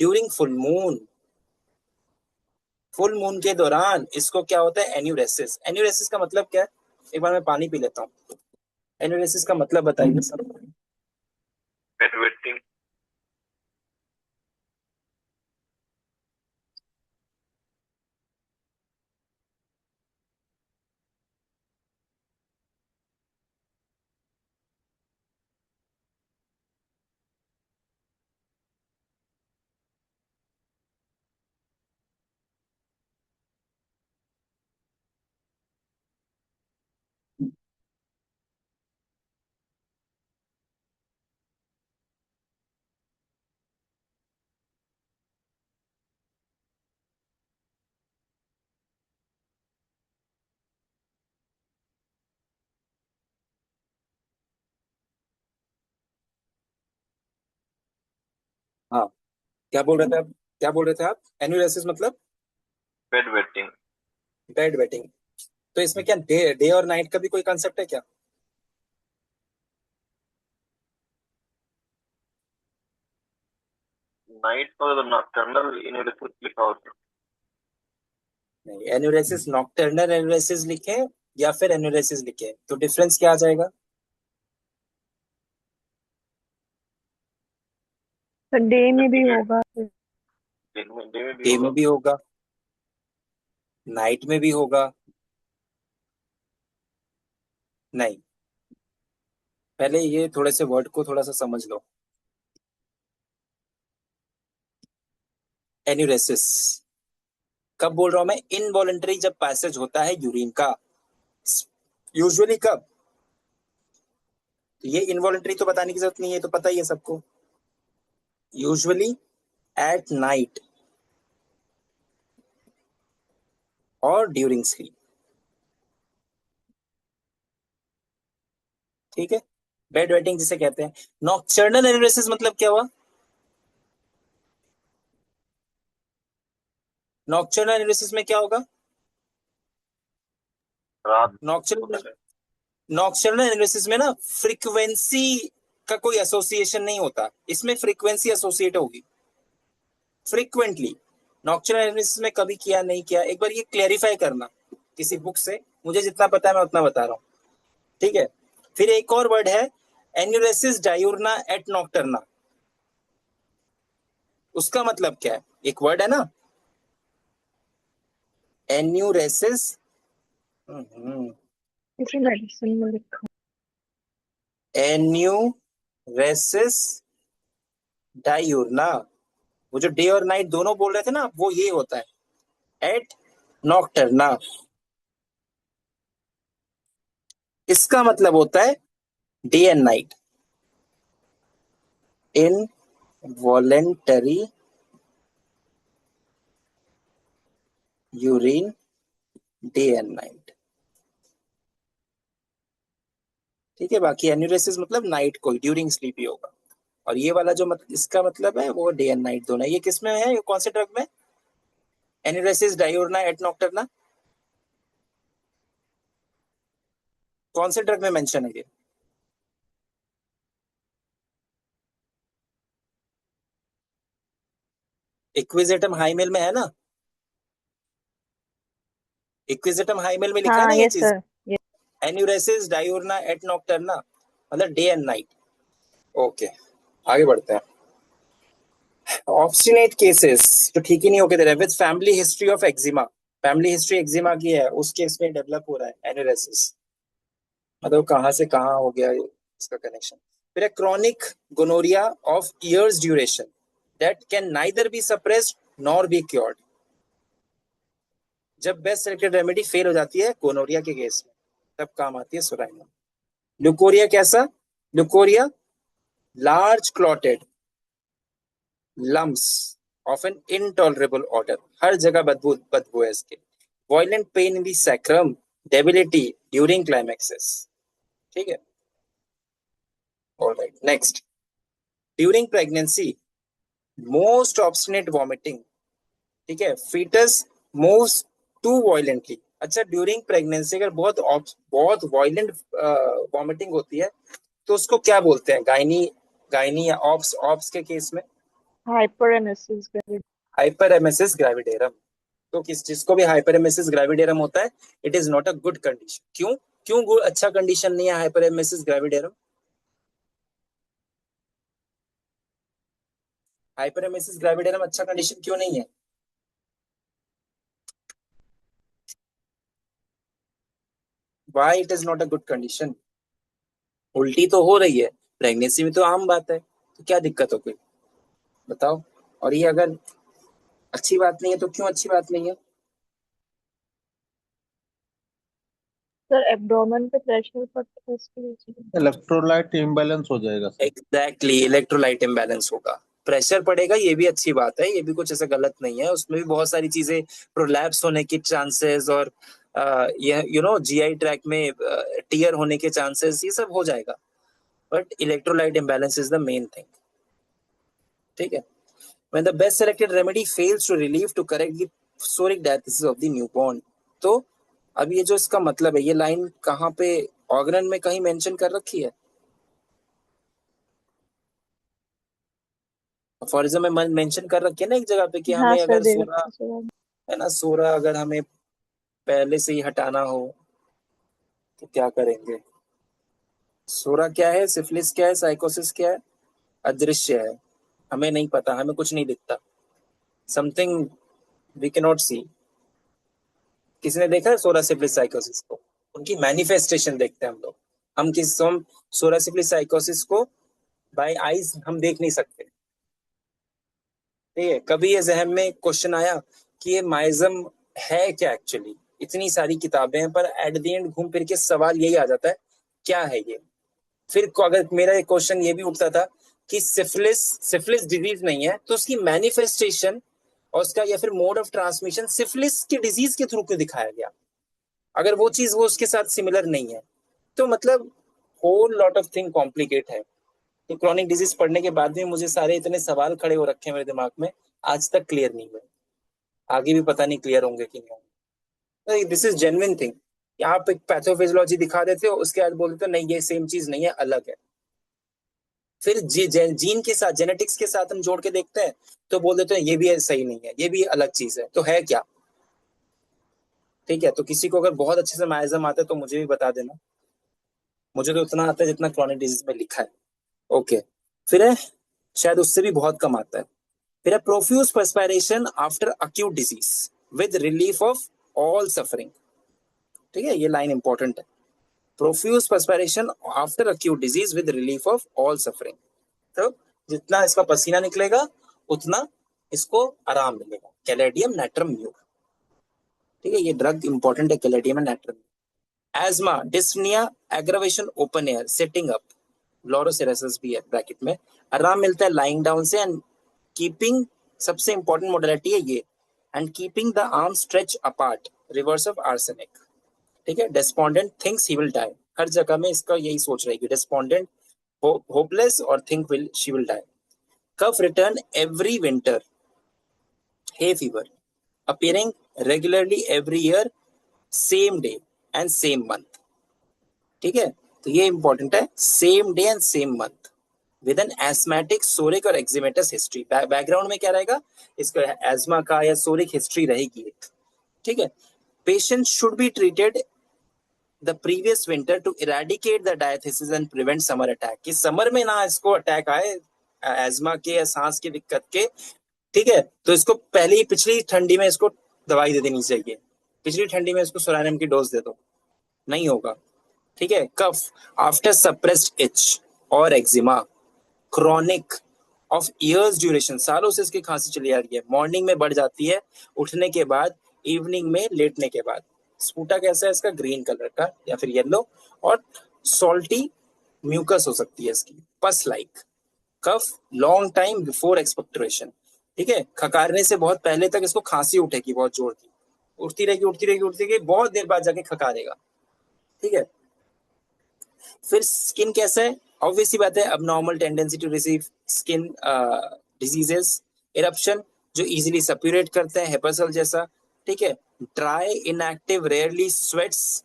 during full moon. Full moon के दौरान इसको क्या होता है? एन्यूरेसिस। एन्यूरेसिस का मतलब क्या है? एक बार मैं पानी पी लेता हूँ। एन्यूरेसिस का मतलब बताइए सब। बेडवेटिंग। हाँ, क्या बोल रहे थे आप? क्या बोल रहे थे आप? एन्यूरेसिस मतलब बेडवेटिंग। Bed wetting. तो इसमें क्या डे डे और नाइट का भी कोई कंसेप्ट है क्या? नाइट को तो नॉकटर्नल इन्हेरिटेंस लिखा होता नहीं, एन्यूरेसिस नॉकटर्नल एन्यूरेसिस लिखे या फिर एन्यूरेसिस लिखे, तो डिफरेंस क्या आ जाएगा? तो डे में भी है। होगा। डे में भी डे होगा। में भी होगा, नाइट में भी होगा। नहीं, पहले ये थोड़े से वर्ड को थोड़ा सा समझ लो। एन्यूरेसिस कब बोल रहा हूं मैं? इनवॉलेंटरी जब पैसेज होता है यूरिन का, यूजुअली कब? ये इनवॉलेंटरी तो बताने की जरूरत नहीं है, तो पता ही है सबको। यूजुअली एट नाइट और ड्यूरिंग स्लीप। ठीक है, बेड वेटिंग जिसे कहते हैं। नॉक्टर्नल एनुरेसिस मतलब क्या हुआ? नॉक्टर्नल एनुरेसिस में क्या होगा? रात नॉक्टर्नल नॉक्टर्नल एनुरेसिस में ना फ्रीक्वेंसी का कोई एसोसिएशन नहीं होता, इसमें फ्रीक्वेंसी एसोसिएट होगी फ्रीक्वेंटली। नॉक्टर्नल एनुरेसिस में कभी किया नहीं किया, एक बार ये क्लैरिफाई करना किसी बुक से। मुझे जितना पता है मैं उतना बता रहा हूँ, ठीक है। फिर एक और वर्ड है एन्यूरेसिस डायूर्ना एट नॉक्टर्ना। उसका मतलब क्या है? एक वर्ड है ना एन्यूरेसिस, किसी मेडिसिन में लिखा। एन्यूरेसिस डायूर्ना, वो जो डे और नाइट दोनों बोल रहे थे ना, वो ये होता है एट नॉक्टर्ना। इसका मतलब होता है day and night. In voluntary urine day and night. ठीक है, बाकी एन्यूरेसिस मतलब नाइट को, ड्यूरिंग स्लीप ही होगा। और ये वाला जो इसका मतलब है वो डे एंड नाइट दोनों है। ये किस में है? ये कौन से ड्रग में? एन्यूरेसिस डायूर्ना एट नॉक्टर्ना कौन से ड्रग में मेंशन है ये? इक्विजेटम हाइमेल में है ना? इक्विजेटम हाइमेल में लिखा है ना हाँ ये यस चीज, सर। एन्यूरेसिस डायूर्ना एट नॉक्टर्ना मतलब डे एंड नाइट। ओके, आगे बढ़ते हैं। ऑब्स्टिनेट केसेस जो ठीक ही नहीं होके दे रहे with family history of eczema. Family history eczema की है, उस केस में डेवलप हो रहा है एन्यूरेसिस। मतलब कहाँ से कहाँ हो गया इसका कनेक्शन। फिर है chronic gonorrhoea of years duration that can neither be suppressed nor be cured. जब बेस्ट सेलेक्टेड रेमेडी फेल हो जाती है गोनोरिया के केस में, तब काम आती है सोराइनम। ल्यूकोरिया कैसा? Leucorrhoea large clotted lumps of an intolerable order. हर जगह बदबू बदबू है इसके। Violent pain in the sacrum, debility during climaxes. ठीक है, alright next. During pregnancy most obstinate vomiting. ठीक है, फीटस मूव्स टू वायलेंटली। अच्छा, ड्यूरिंग प्रेगनेंसी अगर बहुत वायलेंट वॉमिटिंग होती है तो उसको क्या बोलते हैं? गायनी गायनी या ऑप्स ऑप्स के केस में हाइपरेमेसिस। हाइपरेमेसिस ग्रेविडेरम। तो जिसको भी हाइपरेमेसिस ग्रेविडेरम होता है, it is not a good condition. क्यों? क्यों अच्छा कंडीशन नहीं है हाइपरेमेसिस ग्रेविडेरम? हाइपरेमेसिस ग्रेविडेरम अच्छा कंडीशन क्यों नहीं है? Why it is not a good condition? उल्टी तो हो रही है प्रेगनेंसी में, तो आम बात है, तो क्या दिक्कत हो गई बताओ। और ये अगर अच्छी बात नहीं है तो क्यों अच्छी बात नहीं है? सर एब्डोमेन पे प्रेशर पड़ता है इसकी वजह से। इलेक्ट्रोलाइट इम्बैलेंस हो जाएगा सर। एग्जैक्टली, इलेक्ट्रोलाइट इम्बैलेंस होगा, प्रेशर पड़ेगा, ये भी अच्छी बात है, ये भी कुछ ऐसा गलत नहीं है। उसमें भी बहुत सारी चीजें प्रोलैप्स होने की चांसेस और ये जीआई ट्रैक में टीयर होने के चांसेस, ये सब हो जाएगा। But electrolyte imbalance is the main thing. ठीक है, when the best selected remedy fails to relieve to correct the psoric diathesis of the newborn। तो अब ये जो इसका मतलब है, ये लाइन कहाँ पे ऑर्गन में कहीं मेंशन कर रखी है? फॉरिज्म में मेंशन कर रखी है ना एक जगह पे कि हाँ हमें सर अगर दे सोरा रखा है सर। है ना, सोरा अगर हमें पहले से ही हटाना हो तो क्या करेंगे? सोरा क्या है, सिफिलिस क्या है, साइकोसिस क्या है? अदृश्य है, हमें नहीं पता, हमें कुछ नहीं दिखता, समथिंग वी कैन नॉट सी। किसी ने देखा है सोरा सिफिलिस साइकोसिस को? उनकी मैनिफेस्टेशन देखते हैं हम लोग। हम सोरा सिफिलिस साइकोसिस को बाय आईज हम देख नहीं सकते। ठीक है, कभी ये जहन में क्वेश्चन आया कि ये माइज्म है क्या एक्चुअली? इतनी सारी किताबें हैं पर एट द एंड घूम फिर के सवाल यही आ जाता है, क्या है ये? फिर अगर मेरा एक क्वेश्चन ये भी उठता था कि सिफिलिस डिजीज नहीं है तो उसकी मैनिफेस्टेशन और उसका या फिर मोड ऑफ ट्रांसमिशन सिफिलिस की डिजीज के थ्रू क्यों दिखाया गया, अगर वो चीज वो उसके साथ सिमिलर नहीं है। तो मतलब whole lot of thing complicate है। तो क्रॉनिक डिजीज पढ़ने के बाद भी मुझे सारे इतने सवाल खड़े हो रखे हैं मेरे दिमाग में, आज तक क्लियर नहीं हुए, आगे भी पता नहीं क्लियर होंगे कि नहीं होंगे। This is genuine thing. आप एक पैथोफिजियोलॉजी दिखा देते हो, उसके बाद बोलते हो नहीं ये सेम चीज नहीं है, अलग है। फिर जीन के साथ, जेनेटिक्स के साथ हम जोड़ के देखते हैं तो बोल देते हैं ये भी सही नहीं है, ये भी अलग चीज है, तो है क्या? ठीक है, तो किसी को अगर बहुत अच्छे से माइजम आता है तो मुझे भी बता देना। मुझे तो उतना आता है जितना क्रॉनिक डिजीज में लिखा है। ओके, फिर है शायद उससे भी बहुत कम आता है। फिर है profuse perspiration after acute disease with relief of all suffering. ठीक है, ये लाइन इंपॉर्टेंट है। Profuse perspiration after acute disease with relief of all suffering. तो जितना इसका पसीना निकलेगा उतना इसको आराम मिलेगा। Caladium nitrum mur. ठीक है, ये ड्रग इंपॉर्टेंट है, caladium nitrum. Asthma, dyspnoea, aggravation open air, sitting up, ब्लोरोसिरेसिस भी है ब्रैकेट में। आराम मिलता है लाइंग डाउन से एंड कीपिंग, सबसे इंपॉर्टेंट मोडालिटी है ये, and keeping the arm stretch apart, reverse of arsenic. ठीक है, despondent thinks he will die, हर जगह में इसका यही सोच रहेगी, डेस्पोंडेंट होपलेस और think will she will die. Cough return every winter, hay fever, appearing regularly every year, same day and same month। ठीक है, तो ये इंपॉर्टेंट है, same day and same month with an asthmatic, psoric और eczematous history. Background में क्या रहेगा, इसका एस्मा का या सोरिक हिस्ट्री रहेगी एक। ठीक है, patient should be treated the previous winter to eradicate the diathesis and prevent summer attack, कि समर में ना इसको अटैक आए एस्मा के या सांस की दिक्कत के। ठीक है, तो इसको पहले ही पिछली ठंडी में इसको दवाई दे देनी चाहिए, पिछली ठंडी में इसको सोलानियम की डोज दे दो, नहीं होगा। ठीक है, कफ आफ्टर सप्रेस्ड इच और eczema, chronic of years duration, सालों से इसकी खांसी चली आ रही है, मॉर्निंग में बढ़ जाती है उठने के बाद, इवनिंग में लेटने के बाद। स्पूटा कैसा है इसका, ग्रीन कलर का या फिर येलो, और सॉल्टी म्यूकस हो सकती है इसकी, पस लाइक। कफ लॉन्ग टाइम बिफोर एक्सपेक्टोरेशन। ठीक है, खकारने से बहुत पहले तक इसको खांसी उठेगी बहुत जोर की, उठती रहेगी उठती रहेगी उठती रहेगी, बहुत देर बाद जाके खकारेगा। ठीक है, फिर स्किन कैसा है, ऑब्वियसली बात है, अब normal tendency to receive skin diseases, eruption जो इजीली सप्यूरेट करते हैं, हेपासल जैसा। ठीक है, dry inactive rarely sweats,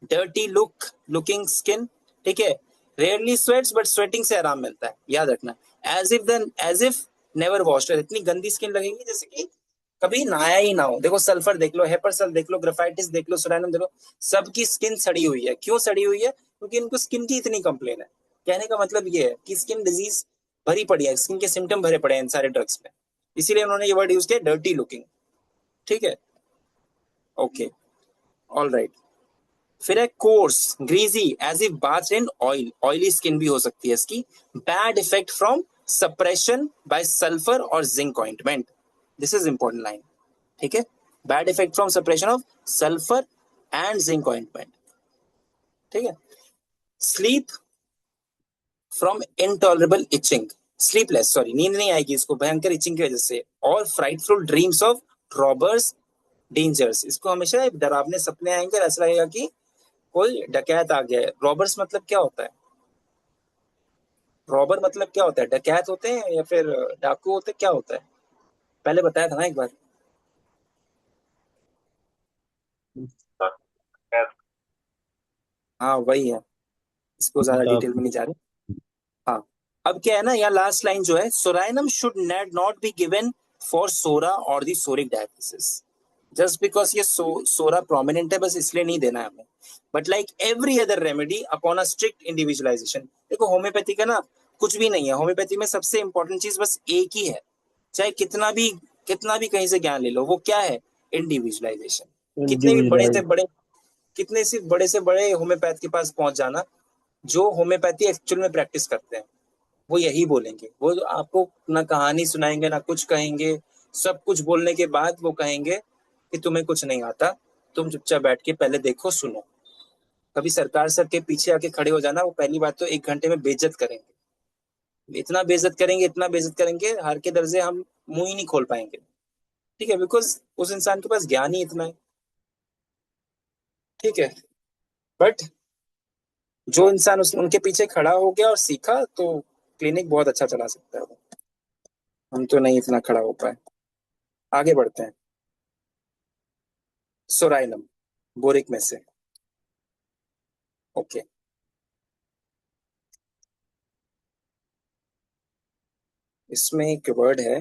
dirty looking skin. ठीक है, रेयरली स्वेट्स बट स्वेटिंग से आराम मिलता है, याद रखना। एज इफ नेवर वॉश्ड, इतनी गंदी स्किन लगेगी जैसे कि कभी नहाया ही ना हो। देखो सल्फर देख लो, हेपरसल देख लो, ग्राफाइटिस देख लो, सोलानियम देख लो, सबकी स्किन सड़ी हुई है। क्यों सड़ी हुई है? क्योंकि इनको स्किन की इतनी कंप्लेन है। कहने का मतलब ये है कि स्किन डिजीज भरी पड़ी है, स्किन के सिम्टम भरे पड़े हैं इन सारे ड्रग्स में, इसीलिए उन्होंने ये वर्ड यूज किया, डर्टी लुकिंग। ठीक है, ओके, ऑल राइट। फिर है coarse, greasy, as if bath in oil, oily skin भी हो सकती है इसकी। Bad effect from suppression by sulphur और zinc ointment, this is important line. ठीक है, bad effect from suppression of sulphur and zinc ointment. ठीक है, sleep from intolerable itching, sleepless, sorry नींद नहीं आएगी इसको भयंकर इचिंग की वजह से, और frightful dreams of robbers dangers, इसको हमेशा डरावने सपने आएंगे, ऐसा लगेगा कि कोई डकैत आ गया है। रॉबर्स मतलब क्या होता है, रॉबर मतलब क्या होता है, डकैत होते हैं या फिर डाकू होते हैं, क्या होता है? पहले बताया था ना एक बार। हाँ वही है, इसको ज्यादा डिटेल में नहीं जा रहे। हाँ, अब क्या है ना, यहाँ लास्ट लाइन जो है, psorinum should not be given for psora और the psoric diathesis, just because ये सोरा प्रोमिनेंट है बस इसलिए नहीं देना है हमें, but like every other remedy upon a strict individualisation. देखो होम्योपैथी का ना कुछ भी नहीं है, होम्योपैथी में सबसे इंपॉर्टेंट चीज बस एक ही है, चाहे कितना भी कहीं से ज्ञान ले लो, वो क्या है, इंडिविजुअलाइजेशन। कितने से बड़े होम्योपैथ के पास पहुंच जाना, जो होम्योपैथी एक्चुअल में प्रैक्टिस करते हैं वो यही बोलेंगे, वो आपको ना कहानी सुनाएंगे ना कुछ कहेंगे, सब कुछ बोलने के बाद वो कहेंगे कि तुम्हें कुछ नहीं आता, तुम चुपचाप बैठ के पहले देखो सुनो। कभी सरकार सबके पीछे आके खड़े हो जाना, वो पहली बात तो 1 घंटे में बेइज्जत करेंगे, इतना बेइज्जत करेंगे, इतना बेइज्जत करेंगे, हार के दर्जे हम मुंह ही नहीं खोल पाएंगे। ठीक है, बिकॉज उस इंसान के पास ज्ञान ही इतना है। ठीक है, बट जो इंसान उनके पीछे खड़ा हो गया और सीखा, तो क्लिनिक बहुत अच्छा चला सकता है वो। हम तो नहीं इतना खड़ा हो पाए। आगे बढ़ते हैं। सोराइनम, बोरिक में से। ओके, इसमें एक वर्ड है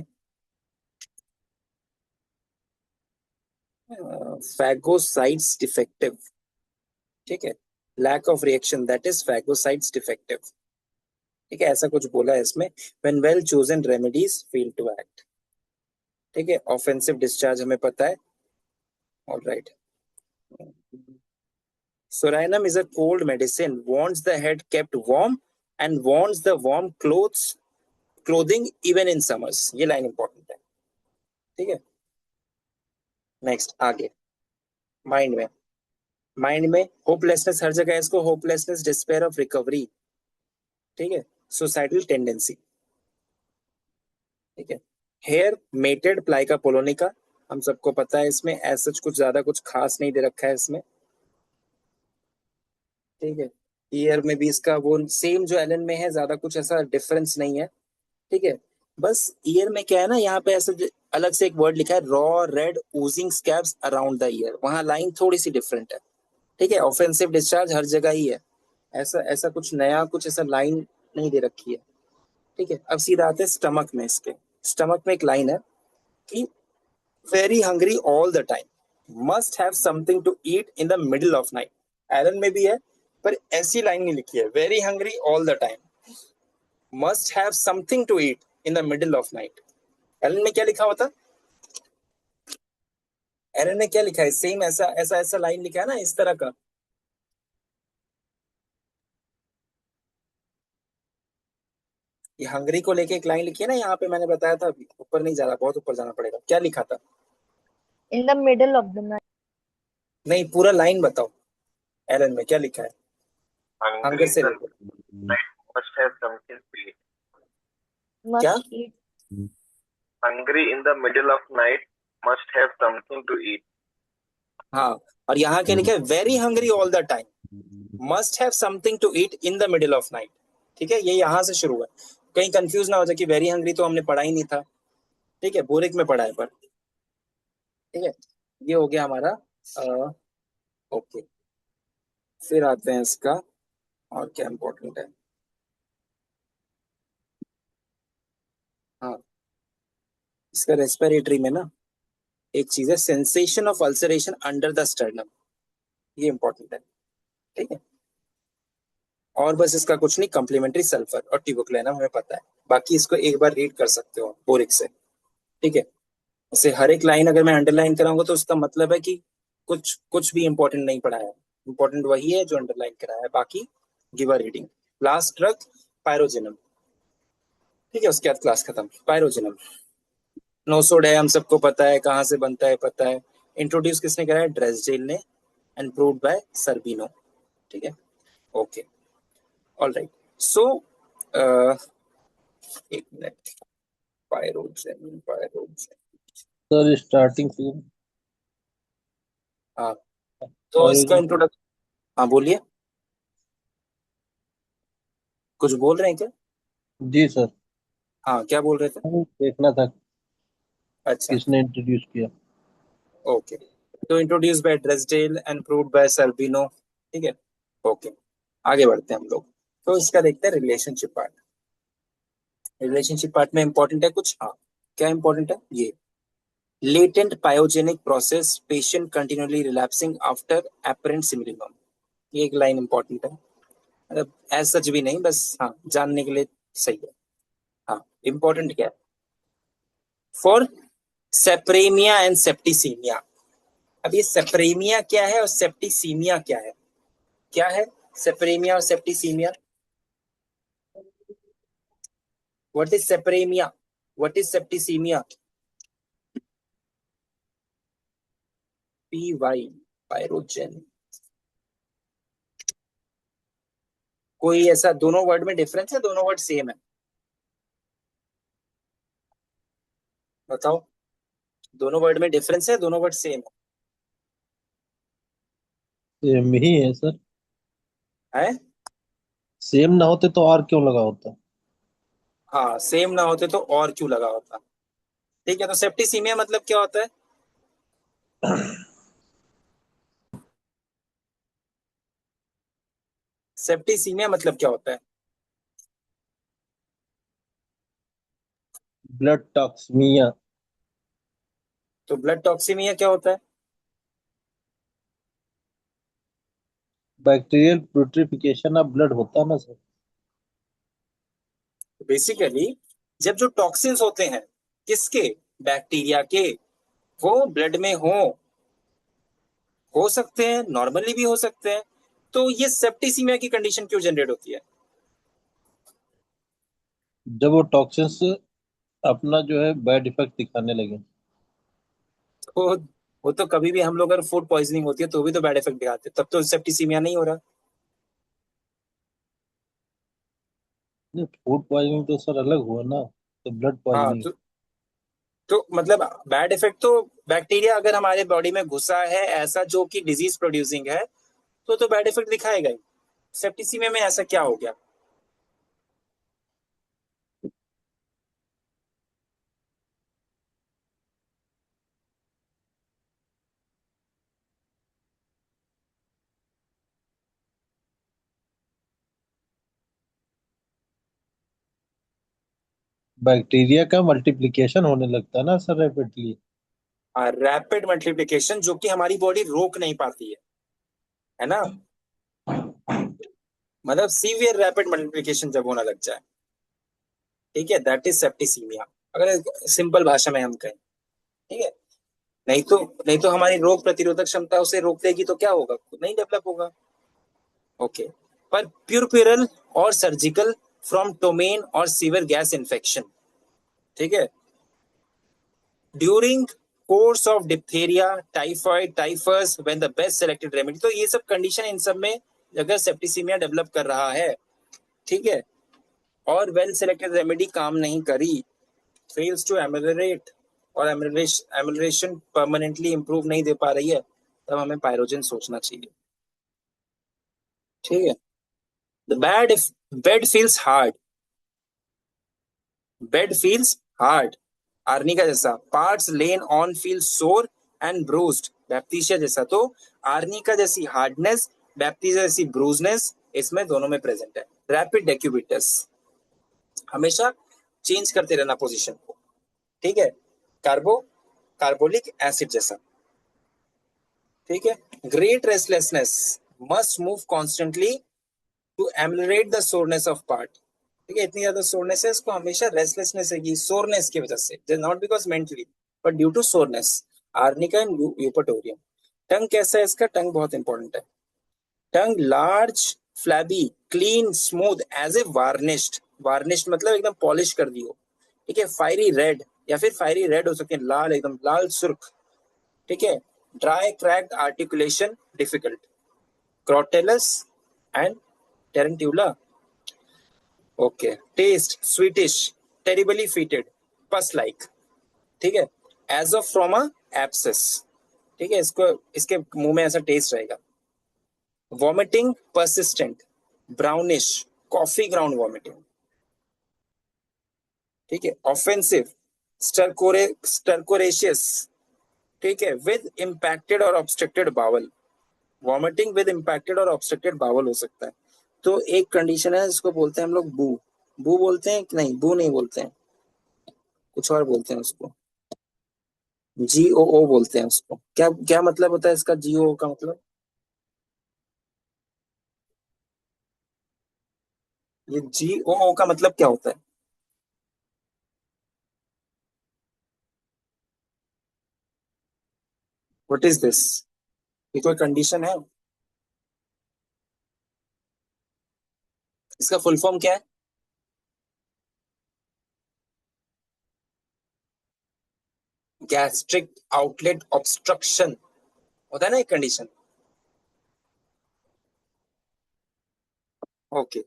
फैगोसाइट्स डिफेक्टिव। ठीक है, lack of reaction, that is phagocytes defective. ठीक है, ऐसा कुछ बोला है इसमें। When well chosen remedies fail to act. ठीक है, ऑफेंसिव डिस्चार्ज हमें पता है। Alright, Soranum is a cold medicine, wants the head kept warm and wants the warm clothing even in summers. ये लाइन इंपॉर्टेंट है। ठीक है, नेक्स्ट आगे। माइंड में होपलेसनेस, हर जगह इसको होपलेसनेस, डिस्पेयर ऑफ रिकवरी। ठीक है, सुसाइडल टेंडेंसी। ठीक है, हेयर मेटेड, प्लाई का पोलोनिका, हम सबको पता है। इसमें ऐसा कुछ ज्यादा कुछ खास नहीं दे रखा है इसमें। ठीक है, ईयर में भी इसका वो सेम जो एलन में है, ज्यादा कुछ ऐसा डिफरेंस नहीं है। ठीक है, बस ईयर में क्या है ना, यहाँ पे ऐसे अलग से एक वर्ड लिखा है, raw red Ojing scabs around the year, वहां लाइन थोड़ी सी डिफरेंट है। ठीक है, ऑफेंसिव डिस्चार्ज हर जगह ही है, ऐसा ऐसा कुछ नया कुछ ऐसा लाइन नहीं दे रखी है। ठीक है, अब सीधा आते हैं स्टमक में। इसके स्टमक में एक लाइन है कि very hungry all the time, must have something to eat in the middle of night. Allen में भी है, पर ऐसी लाइन नहीं लिखी है, very hungry all the time, must have something to eat in the middle of night. Allen में क्या लिखा होता? एलन में क्या लिखा है? सेम ऐसा ऐसा ऐसा लाइन लिखा है ना, इस तरह का। ये हंगरी को लेके एक लाइन लिखी है ना, यहाँ पे मैंने बताया था, अभी ऊपर नहीं जा रहा, बहुत ऊपर जाना पड़ेगा। क्या लिखा था? In the middle of the night. नहीं, पूरा लाइन बताओ, एलन में क्या लिखा है? Hungry हंगर से in the लेकर night must have something to eat. Must क्या? eat. Hungry in the middle of night must have something to eat. हाँ, और यहाँ क्या लिखा है? Very hungry all the time, must have something to eat in the middle of night. ठीक है, ये यहाँ से शुरू है, कहीं कंफ्यूज ना हो जाए कि वेरी हंग्री तो हमने पढ़ा ही नहीं था। ठीक है, बोरिक में पढ़ा है पर। ठीक है, ये हो गया हमारा। ओके, फिर आते हैं इसका, और क्या इंपॉर्टेंट है। हाँ, इसका रेस्पिरेटरी में ना एक चीज है, sensation of ulceration under the sternum, ये इंपॉर्टेंट है। ठीक है, और बस इसका कुछ नहीं, कम्प्लीमेंट्री सल्फर और टिबुक्लेनम हमें पता है, बाकी इसको एक बार रीड कर सकते हो बोरिक से। ठीक है, जैसे हर एक लाइन अगर मैं अंडरलाइन कराऊंगा तो उसका मतलब है कि कुछ कुछ भी इंपॉर्टेंट नहीं पढ़ा है, इंपॉर्टेंट वही है जो अंडरलाइन कराया है, बाकी give a reading. Last drug pyrogenium. ठीक है, उसके बाद क्लास खत्म। पायरोजिनम नोसोड है, हम सबको पता है, कहाँ से बनता है पता है। इंट्रोड्यूस किसने कराया? ड्रेसडेल ने, एंड प्रूव्ड बाय सर्बिनो। ठीक है, ओके, ऑलराइट। सो एक मिनट, पायरोजिन सर स्टार्टिंग से हाँ, तो इसका इंट्रोडक्शन, हाँ बोलिए, कुछ बोल रहे हैं क्या? जी सर, हाँ, क्या बोल रहे थे? देखना था अच्छा, किसने इंट्रोड्यूस किया। ओके, तो introduce by Drysdale and proved by Sherbino. ठीक है, ओके, आगे बढ़ते हैं हम लोग। तो इसका देखते हैं रिलेशनशिप पार्ट। रिलेशनशिप पार्ट में इंपॉर्टेंट है कुछ, हाँ, क्या इंपॉर्टेंट है? ये latent pyogenic process, patient continually relapsing after apparent similimum, ये एक लाइन इंपॉर्टेंट है, मतलब एज सच भी नहीं, बस हाँ जानने के लिए सही है। हाँ, इंपॉर्टेंट क्या है? For sapraemia and septicaemia. अब ये सेप्रेमिया क्या है और सेप्टिसीमिया क्या है? क्या है सेप्रेमिया और septicaemia? What is sapraemia, what is septicaemia? P Y, pyrogen. कोई ऐसा दोनों वर्ड में डिफरेंस है, दोनों वर्ड सेम है? बताओ, दोनों वर्ड में डिफरेंस है, दोनों वर्ड सेम सेम ही है सर। है? सेम ना होते तो और क्यों लगा होता? हाँ, सेम ना होते तो और क्यों लगा होता। ठीक है, तो सेप्टिसीमिया मतलब क्या होता है? सेप्टिसीमिया मतलब क्या होता है? ब्लड टॉक्सिमिया। तो ब्लड टॉक्सिमिया क्या होता है? बैक्टीरियल प्यूरिफिकेशन ऑफ ब्लड होता है ना सर। बेसिकली जब जो टॉक्सिन्स होते हैं, किसके? बैक्टीरिया के, वो ब्लड में हो सकते हैं, नॉर्मली भी हो सकते हैं। तो ये सेप्टिसीमिया की कंडीशन क्यों जनरेट होती है? जब वो टॉक्सिन्स अपना जो है बैड इफेक्ट दिखाने लगे। तो वो तो कभी भी हम लोग अगर फूड पॉइजनिंग होती है तो भी तो बैड इफेक्ट दिखाते हैं, तब तो सेप्टिसीमिया नहीं हो रहा। फूड पॉइजनिंग तो सर अलग हुआ ना, तो ब्लड हाँ, पॉइजनिंग। तो मतलब बैड इफेक्ट तो बैक्टीरिया अगर हमारे बॉडी में घुसा है ऐसा जो कि डिजीज प्रोड्यूसिंग है, तो बैड इफेक्ट दिखाएगा ही। सेप्टिसीमिया में ऐसा क्या हो गया? बैक्टीरिया का मल्टीप्लिकेशन होने लगता है ना सर रैपिडली। रैपिड मल्टीप्लिकेशन जो कि हमारी बॉडी रोक नहीं पाती है ना? मतलब सीवियर रैपिड मल्टीप्लिकेशन जब होना लग जाए, ठीक है, दैट इज सेप्टिसीमिया, अगर सिंपल भाषा में हम कहें। ठीक है, नहीं तो हमारी रोग प्रतिरोधक क्षमता उसे रोक देगी तो क्या होगा? नहीं डेवलप होगा। ओके, पर प्यूरल और सर्जिकल फ्रॉम टोमेन और सीवर गैस इन्फेक्शन। ठीक है, during course of diphtheria, typhoid, typhus, when the best selected remedy. तो ये सब कंडीशन, इन सब में अगर सेप्टिसीमिया डेवलप कर रहा है, ठीक है, और वेल सेलेक्टेड रेमेडी काम नहीं करी, फेल्स टू एमेलरेट, और एमेलरेशन परमानेंटली इंप्रूव नहीं दे पा रही है, तब हमें पायरोजन सोचना चाहिए। ठीक है, the bed feels hard, bed feels hard, arnica जैसा। पार्ट्स लेन ऑन फील सोर एंड ब्रूस्ड, बैप्टीशिया जैसा। तो आर्निका जैसी हार्डनेस, बैप्टीशिया जैसी ब्रूजनेस, इसमें दोनों में प्रेजेंट है। रैपिड डेक्यूबिटस, हमेशा चेंज करते रहना पोजीशन को। ठीक है, कार्बोलिक एसिड जैसा। ठीक है, great restlessness, must move constantly to ameliorate the soreness of part. ठीक है, इतनी ज्यादा सोरनेस है, इसको हमेशा रेस्टलेसनेस है, सोरनेस की वजह से, not because mentally but due to soreness. Arnica and eupatorium. Tongue कैसा है इसका? टंग बहुत इंपॉर्टेंट है। Tongue large, flabby, clean, smooth as a varnished. Varnished मतलब एकदम पॉलिश कर दी हो। ठीक है, फायरी रेड, या फिर फायरी रेड हो सके, लाल, एकदम लाल सुर्ख। ठीक है, dry, cracked articulation, difficult. Crotalus and tarentula. Okay, taste sweetish, terribly foetid, pus like. ठीक है, as of from a abscess. ठीक है, इसको इसके मुंह में ऐसा टेस्ट रहेगा। Vomiting persistent, brownish, coffee ground vomiting. ठीक है, ऑफेंसिव, स्टरकोरेशियस। ठीक है, विद इम्पैक्टेड और obstructed bowel. Vomiting with impacted और ऑब्स्ट्रक्टेड बावल हो सकता है। तो एक कंडीशन है जिसको बोलते हैं हम लोग बू। बू बोलते हैं कि नहीं? बू नहीं बोलते हैं, कुछ और बोलते हैं उसको, GOO बोलते हैं उसको। क्या क्या मतलब होता है इसका, GOO का मतलब? ये GOO का मतलब क्या होता है? What is this? ये कोई कंडीशन है? इसका फुल फॉर्म क्या है? गैस्ट्रिक आउटलेट ऑब्स्ट्रक्शन होता है ना एक कंडीशन। ओके,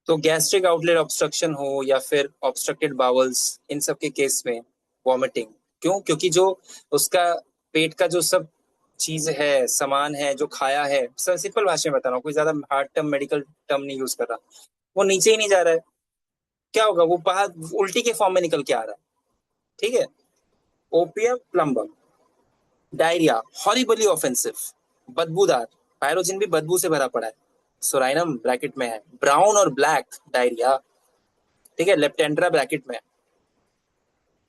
तो गैस्ट्रिक आउटलेट ऑब्स्ट्रक्शन हो या फिर ऑब्स्ट्रक्टेड बावल्स, इन सब के केस में वॉमिटिंग। क्यों? क्योंकि जो उसका पेट का जो सब चीज है, सामान है जो खाया है, सिंपल भाषा में बता रहा हूँ, कोई ज्यादा हार्ड टर्म मेडिकल टर्म नहीं यूज कर रहा, वो नीचे ही नहीं जा रहा है। क्या होगा? वो बाहर उल्टी के फॉर्म में निकल के आ रहा है। ठीक है। Opium plumbum, diarrhoea horribly offensive, बदबूदार, पायरोजिन भी बदबू से भरा पड़ा है, सोराइनम ब्रैकेट में है, ब्राउन और ब्लैक डायरिया। ठीक है। लेप्टेंड्रा ब्रैकेट में,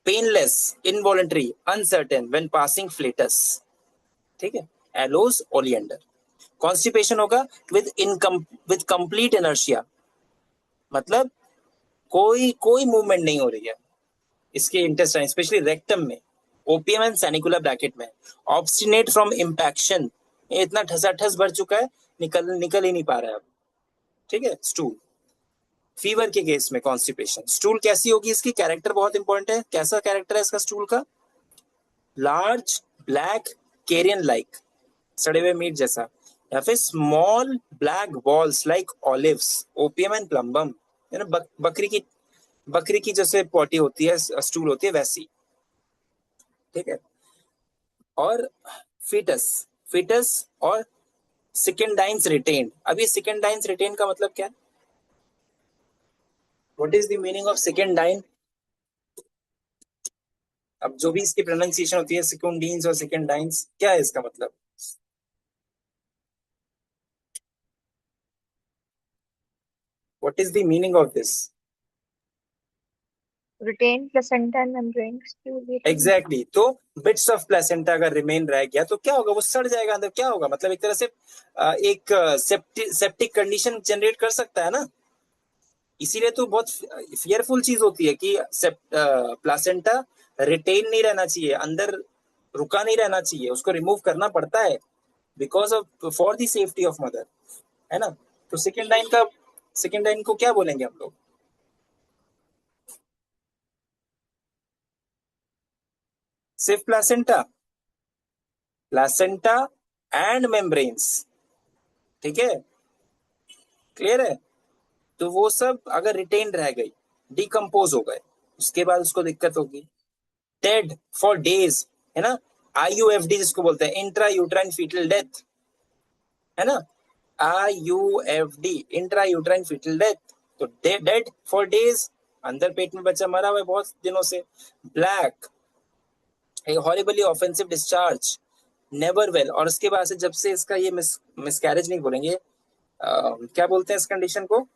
painless, involuntary, uncertain when passing flatus. ठीक है। एलोस ओलिएंडर। कॉन्स्टिपेशन होगा विद कंप्लीट इनर्शिया, मतलब कोई कोई मूवमेंट नहीं हो रही है इसके इंटेस्टाइन, स्पेशली रेक्टम में, ओपियम एंड सैनिकुलर ब्रैकेट में, ऑब्स्टिनेट फ्रॉम इम्पैक्शन, इतना ठसाठस भर चुका है, निकल ही नहीं पा रहा है अब। ठीक है। स्टूल, फीवर के केस में कॉन्स्टिपेशन, स्टूल कैसी होगी? इसकी कैरेक्टर बहुत इंपॉर्टेंट है। कैसा कैरेक्टर है इसका स्टूल का? लार्ज, ब्लैक, कैरियन लाइक, सड़े हुए मीट जैसा, या फिर small black balls like olives, opium and plumbum, बकरी की जैसे पॉटी होती है, स्टूल होती है, वैसी। ठीक है। और फीटस, फीटस और सिकेंडाइन्स रिटेन्ड। अब ये सिकेंडाइन्स रिटेन का मतलब क्या है? What is the meaning of secundine? अब जो भी इसकी प्रोनाउंसिएशन होती है, सिकुंडीन्स और सिकेंडाइन्स, क्या है इसका मतलब? What is the meaning of this? Retain placenta and membranes to be exactly. तो बिट्स ऑफ प्लेसेंटा अगर रिमेन रह गया तो क्या होगा? वो सड़ जाएगा अंदर। क्या होगा? मतलब एक तरह से एक सेप्टिक कंडीशन जनरेट कर सकता है ना। इसीलिए तो बहुत फियरफुल चीज होती है कि प्लासेंटा रिटेन नहीं रहना चाहिए, अंदर रुका नहीं रहना चाहिए, उसको रिमूव करना पड़ता है because of for the safety of mother, है ना। तो सेकेंड लाइन को क्या बोलेंगे हम लोग? सिर्फ प्लासेंटा, प्लासेंटा एंड मेम्ब्रेन्स। ठीक है। क्लियर है। तो वो सब अगर रिटेन रह गई, डिकम्पोज हो गए, उसके बाद उसको दिक्कत होगी। डेड फॉर डेज, है ना, IUFD जिसको बोलते हैं, इंट्रा यूट्राइन फीटल डेथ, है ना, IUFD, intra uterine fetal death. तो डेड फॉर डेज, अंदर पेट में बच्चा मरा हुआ है बहुत दिनों से। Black, a horribly offensive discharge, never well. और उसके बाद से जब से इसका ये मिसकैरेज नहीं बोलेंगे, क्या बोलते हैं इस कंडीशन को?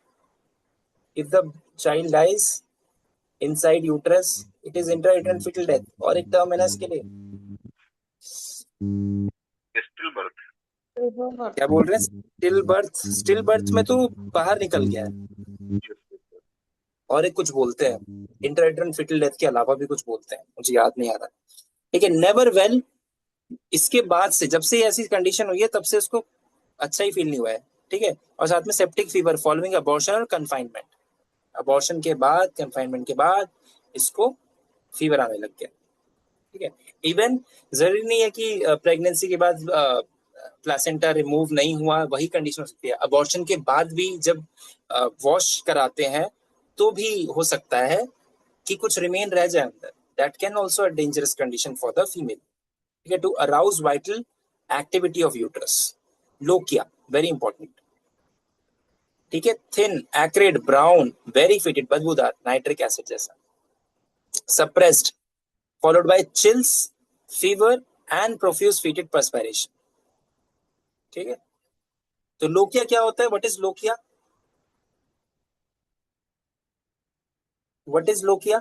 If the child dies inside uterus, it is intrauterine fetal death. और एक टर्म है ना इसके लिए, स्टिल बर्थ। क्या बोल रहे हैं? Still birth. स्टिल बर्थ में तो बाहर निकल गया है। और एक कुछ बोलते हैं इंट्रायूट्राइन फीटल डेथ के अलावा भी कुछ बोलते हैं, मुझे याद नहीं आ रहा। ठीक है। नेवर वेल, इसके बाद से जब से ऐसी कंडीशन हुई है तब से उसको अच्छा ही फील नहीं हुआ है। ठीक है। और साथ में सेप्टिक फीवर फॉलोइंग अबॉर्शन और कन्फाइनमेंट, अबॉर्शन के बाद, कन्फाइनमेंट के बाद इसको फीवर आने लग गया। ठीक है। इवन जरूरी नहीं है कि प्रेगनेंसी के बाद प्लासेंटा रिमूव नहीं हुआ वही कंडीशन हो सकती है। अबॉर्शन के बाद भी जब वॉश कराते हैं तो भी हो सकता है कि कुछ रिमेन रह जाए अंदर। That can also a dangerous condition for the female. ठीक है। To arouse vital activity of uterus. Lochia, very important. ठीक है। Thin, acrid, brown, very fetid, बदबूदार, नाइट्रिक एसिड जैसा। Suppressed, followed by chills, fever and profuse fetid perspiration। ठीक है। तो lochia क्या होता है? What is lochia? What is lochia?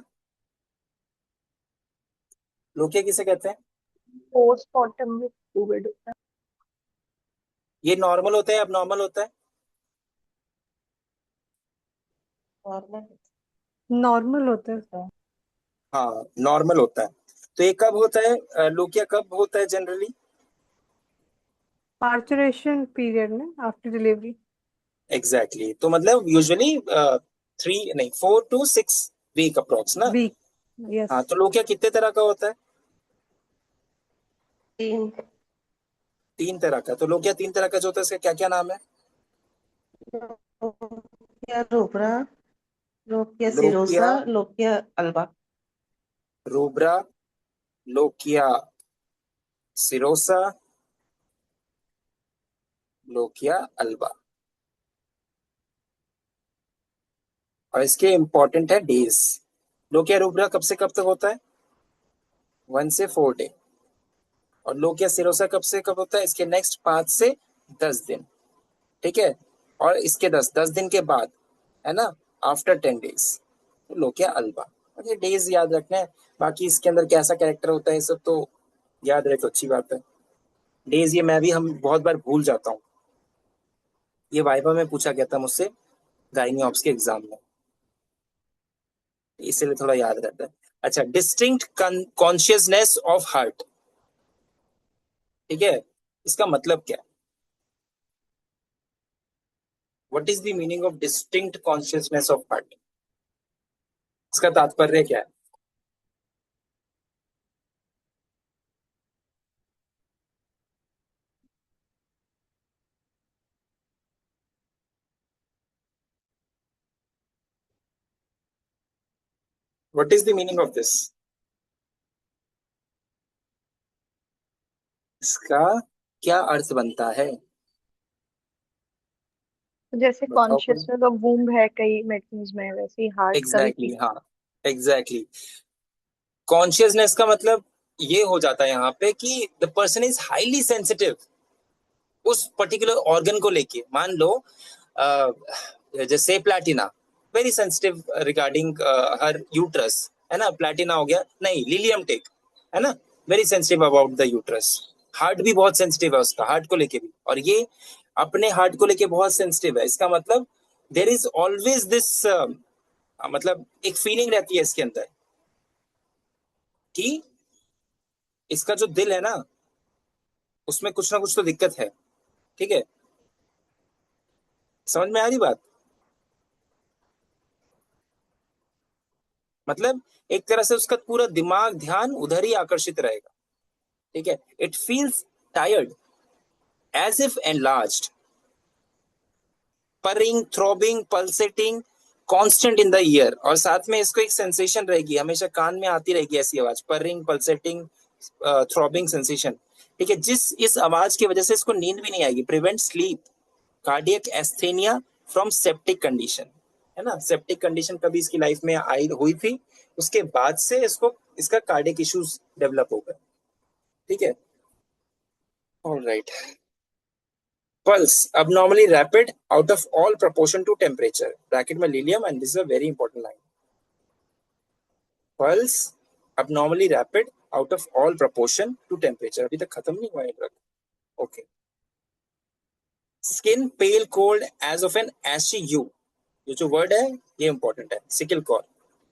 Lochia किसे कहते हैं? postpartum with fluid। ये नॉर्मल होता है, अबनॉर्मल होता है? नॉर्मल होता है। हाँ, नॉर्मल होता है। तो ये कब होता है? लोकिया कब होता है जनरली? पार्चुरेशन पीरियड में, आफ्टर डिलीवरी। एग्जैक्टली। तो मतलब यूजुअली 4 to 6 वीक अप्रोक्स ना। वीक। यस। हाँ, तो लोकिया कितने तरह का होता है? 3 तरह का। तो लोकिया 3 तरह का जो होता है, इसका क्या क्या नाम है? Lochia rubra, lochia lochia serosa, lochia alba. Rubra, lochia serosa, lochia alba. और इसके इंपॉर्टेंट है डेज। लोकिया रूब्रा कब से कब तक होता है? 1 से 4 डे। और लोकिया सिरोसा कब से कब होता है? इसके नेक्स्ट 5 से 10 दिन। ठीक है। और इसके 10 दिन के बाद, है ना, आफ्टर 10 डेज, तो लोकिया अल्बा। ये डेज याद रखना है। बाकी इसके अंदर कैसा कैरेक्टर होता है, ये सब तो याद रहे तो अच्छी बात है। डेज ये मैं भी हम बहुत बार भूल जाता हूँ। ये वाइवा में पूछा गया था मुझसे गाइनी ऑप्स के एग्जाम में, इसलिए थोड़ा याद रहता है। अच्छा, डिस्टिंक्ट कॉन्शियसनेस ऑफ हार्ट। ठीक है, इसका मतलब क्या है? What is the meaning of distinct consciousness of heart? इसका तात्पर्य क्या है? What is the meaning of this? इसका क्या अर्थ बनता है? जैसे बताओ कोई। कॉन्शियसनेस ऑफ वूम्ब है कई मेडिसिन में, वैसे ही हार्ट का भी एग्जैक्टली, हाँ, एग्जैक्टली। कॉन्शियसनेस का मतलब ये हो जाता है यहाँ पे कि the person is highly sensitive उस पर्टिकुलर ऑर्गन को लेके। मान लो जैसे प्लैटिना वेरी सेंसिटिव रिगार्डिंग हर यूट्रस, है ना। प्लैटिना हो गया, नहीं लिलियम टेक, है ना, very sensitive about the uterus. Heart भी बहुत सेंसिटिव है उसका, हार्ट को लेके भी। और ये अपने हार्ट को लेके बहुत सेंसिटिव है। इसका मतलब देर इज ऑलवेज दिस, मतलब एक फीलिंग रहती है इसके अंदर कि इसका जो दिल है ना, उसमें कुछ ना कुछ तो दिक्कत है। ठीक है, समझ में आ रही बात? मतलब एक तरह से उसका पूरा दिमाग, ध्यान उधर ही आकर्षित रहेगा। ठीक है, it feels tired, as if enlarged, paring, throbbing, pulsating, constant in the ear. और साथ में इसको एक सेंसेशन रहेगी, हमेशा कान में आती रहेगी ऐसी आवाज, परिंग, पल्सेटिंग, थ्रॉबिंग सेंसेशन। ठीक है, इस आवाज की वजह से इसको नींद भी नहीं आएगी। Prevent sleep, cardiac asthenia from septic condition, है ना। सेप्टिक कंडीशन कभी इसकी लाइफ में आई हुई थी, उसके बाद से इसको इसका कार्डियक इश्यूज डेवलप हो गए। ठीक है, alright. Pulse abnormally rapid out of all proportion to temperature, bracket में lilium, and this is a very important line. Pulse abnormally rapid out of all proportion to temperature, अभी तक खत्म नहीं हुआ है। Okay. Skin pale cold as of an ashy hue, ये जो वर्ड है ये इंपॉर्टेंट है। Secale cor,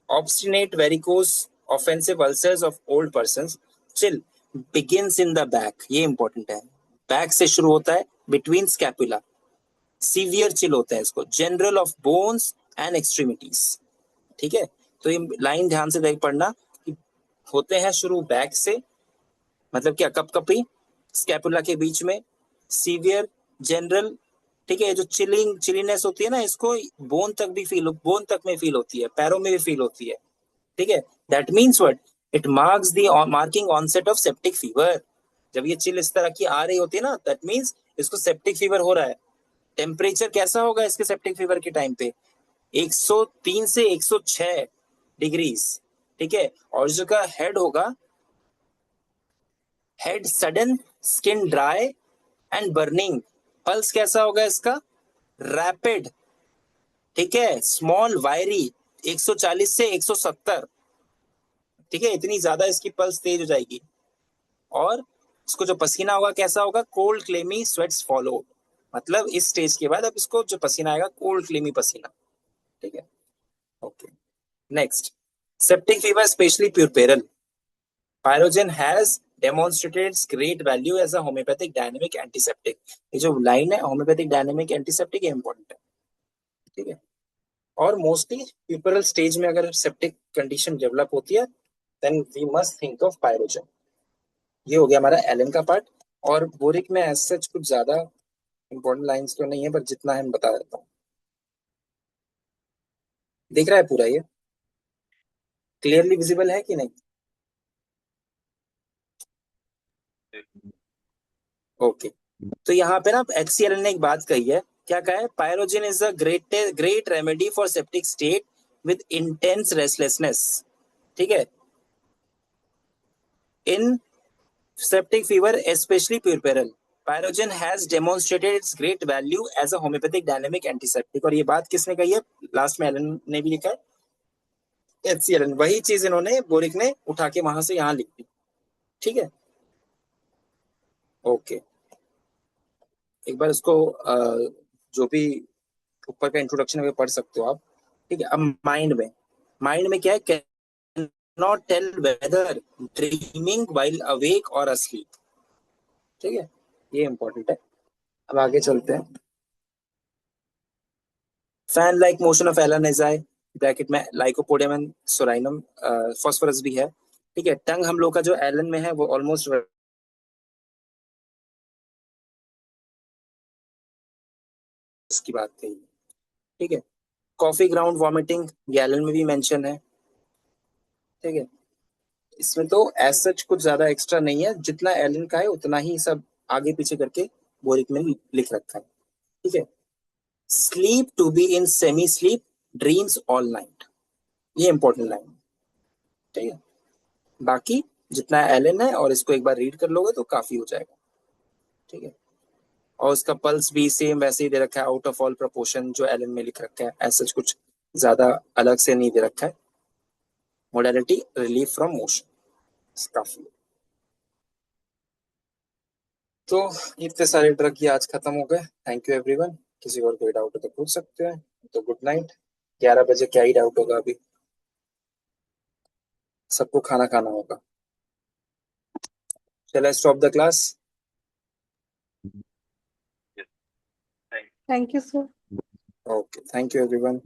obstinate varicose offensive ulcers of old persons, chill begins in the back, ये इंपॉर्टेंट है। बैक से शुरू होता है, बिटवीन स्कैपुला, सीवियर चिल होता है इसको। General of bones and extremities. ठीक है, तो ये लाइन ध्यान से देख पढ़ना कि होते हैं शुरू बैक से, मतलब क्या, कपकपी, स्कैपुला के बीच में, सीवियर, जनरल। ठीक है, जो चिलीनेस होती है ना, इसको बोन तक भी बोन तक में फील होती है, पैरों में भी फील होती है। ठीक है, that means what, it marks the marking onset of septic fever. जब ये चिल इस तरह की आ रही होती है ना, दैट मीन्स इसको सेप्टिक फीवर हो रहा है। टेम्परेचर कैसा होगा इसके सेप्टिक फीवर के टाइम पे? 103 से 106 डिग्रीज। ठीक है, और जो का हेड होगा, head sudden, skin dry and burning. Pulse कैसा होगा इसका? रैपिड। ठीक है, स्मॉल वायरी, 140 से 170। ठीक है, इतनी ज्यादा इसकी पल्स तेज हो जाएगी। और इसको जो पसीना होगा कैसा होगा? कोल्ड क्लेमी स्वेट्स फॉलो, मतलब इस स्टेज के बाद अब इसको जो पसीना आएगा, कोल्ड क्लेमी पसीना। ठीक है, okay. Next, septic fever specially puerperal, pyrogen has demonstrated great value as a homeopathic dynamic antiseptic। ये जो लाइन है होम्योपैथिक डायनेमिक एंटीसेप्टिक, इंपॉर्टेंट है। ठीक है, और मोस्टली प्यूपरल स्टेज में अगर सेप्टिक कंडीशन डेवलप होती है, then we must think of pyrogen. ये हो गया हमारा एलन का पार्ट। और बोरिक में एज सच कुछ ज्यादा इंपॉर्टेंट लाइंस तो नहीं है, पर जितना है मैं बता देता हूँ। दिख रहा है पूरा ये? क्लियरली विजिबल है कि नहीं? ओके, तो यहाँ पे ना HCl ने एक बात कही है, क्या कहा है? Pyrogen is a great remedy for septic state with intense restlessness, ठीक है, इन septic fever, especially puerperal. Pyrogen has demonstrated its great value as a homeopathic dynamic antiseptic. और ये बात किसने कही है? लास्ट में एलन ने भी लिखा है, HCl, वही चीज इन्होंने बोरिक ने उठा के वहां से यहाँ लिख दी, ठीक है। ओके, एक बार उसको जो भी ऊपर का इंट्रोडक्शन है वो पढ़ सकते हो आप, ठीक है। अब माइंड में क्या है? Not tell whether dreaming while awake और asleep, ठीक है, ये इंपॉर्टेंट है। अब आगे चलते हैं। फैन लाइक मोशन ऑफ एलानाइजाई, ब्रैकेट में लाइकोपोडियम एंड सोराइनम, फास्फोरस भी है, ठीक है। टंग हम लोग का जो एलन में है वो ऑलमोस्ट की बात कही, ठीक है। कॉफी ग्राउंड वॉमिटिंग गैलन में भी मेंशन है, ठीक है। इसमें तो एज सच कुछ ज्यादा एक्स्ट्रा नहीं है, जितना एलन का है उतना ही सब आगे पीछे करके बोरिक में लिख रखा है, ठीक है। Sleep to be in semi sleep, dreams all night, ये इंपॉर्टेंट लाइन, ठीक है। बाकी जितना एलन है और इसको एक बार रीड कर लोगे तो काफी हो जाएगा, ठीक है। और उसका पल्स भी सेम वैसे ही दे रखा है, आउट ऑफ ऑल प्रोपोर्शन जो एलन में लिख रखा है, ऐसा कुछ ज्यादा अलग से नहीं दे रखा है। मोडालिटी रिलीफ फ्रॉम मोशन, काफी। तो इतने सारे ड्रग ये आज खत्म हो गए। Thank you everyone. किसी और कोई डाउट हो तो पूछ सकते हैं। तो गुड नाइट। 11 बजे क्या ही डाउट होगा, अभी सबको खाना खाना होगा। Shall I stop the class? Thank you, sir. Okay, thank you everyone.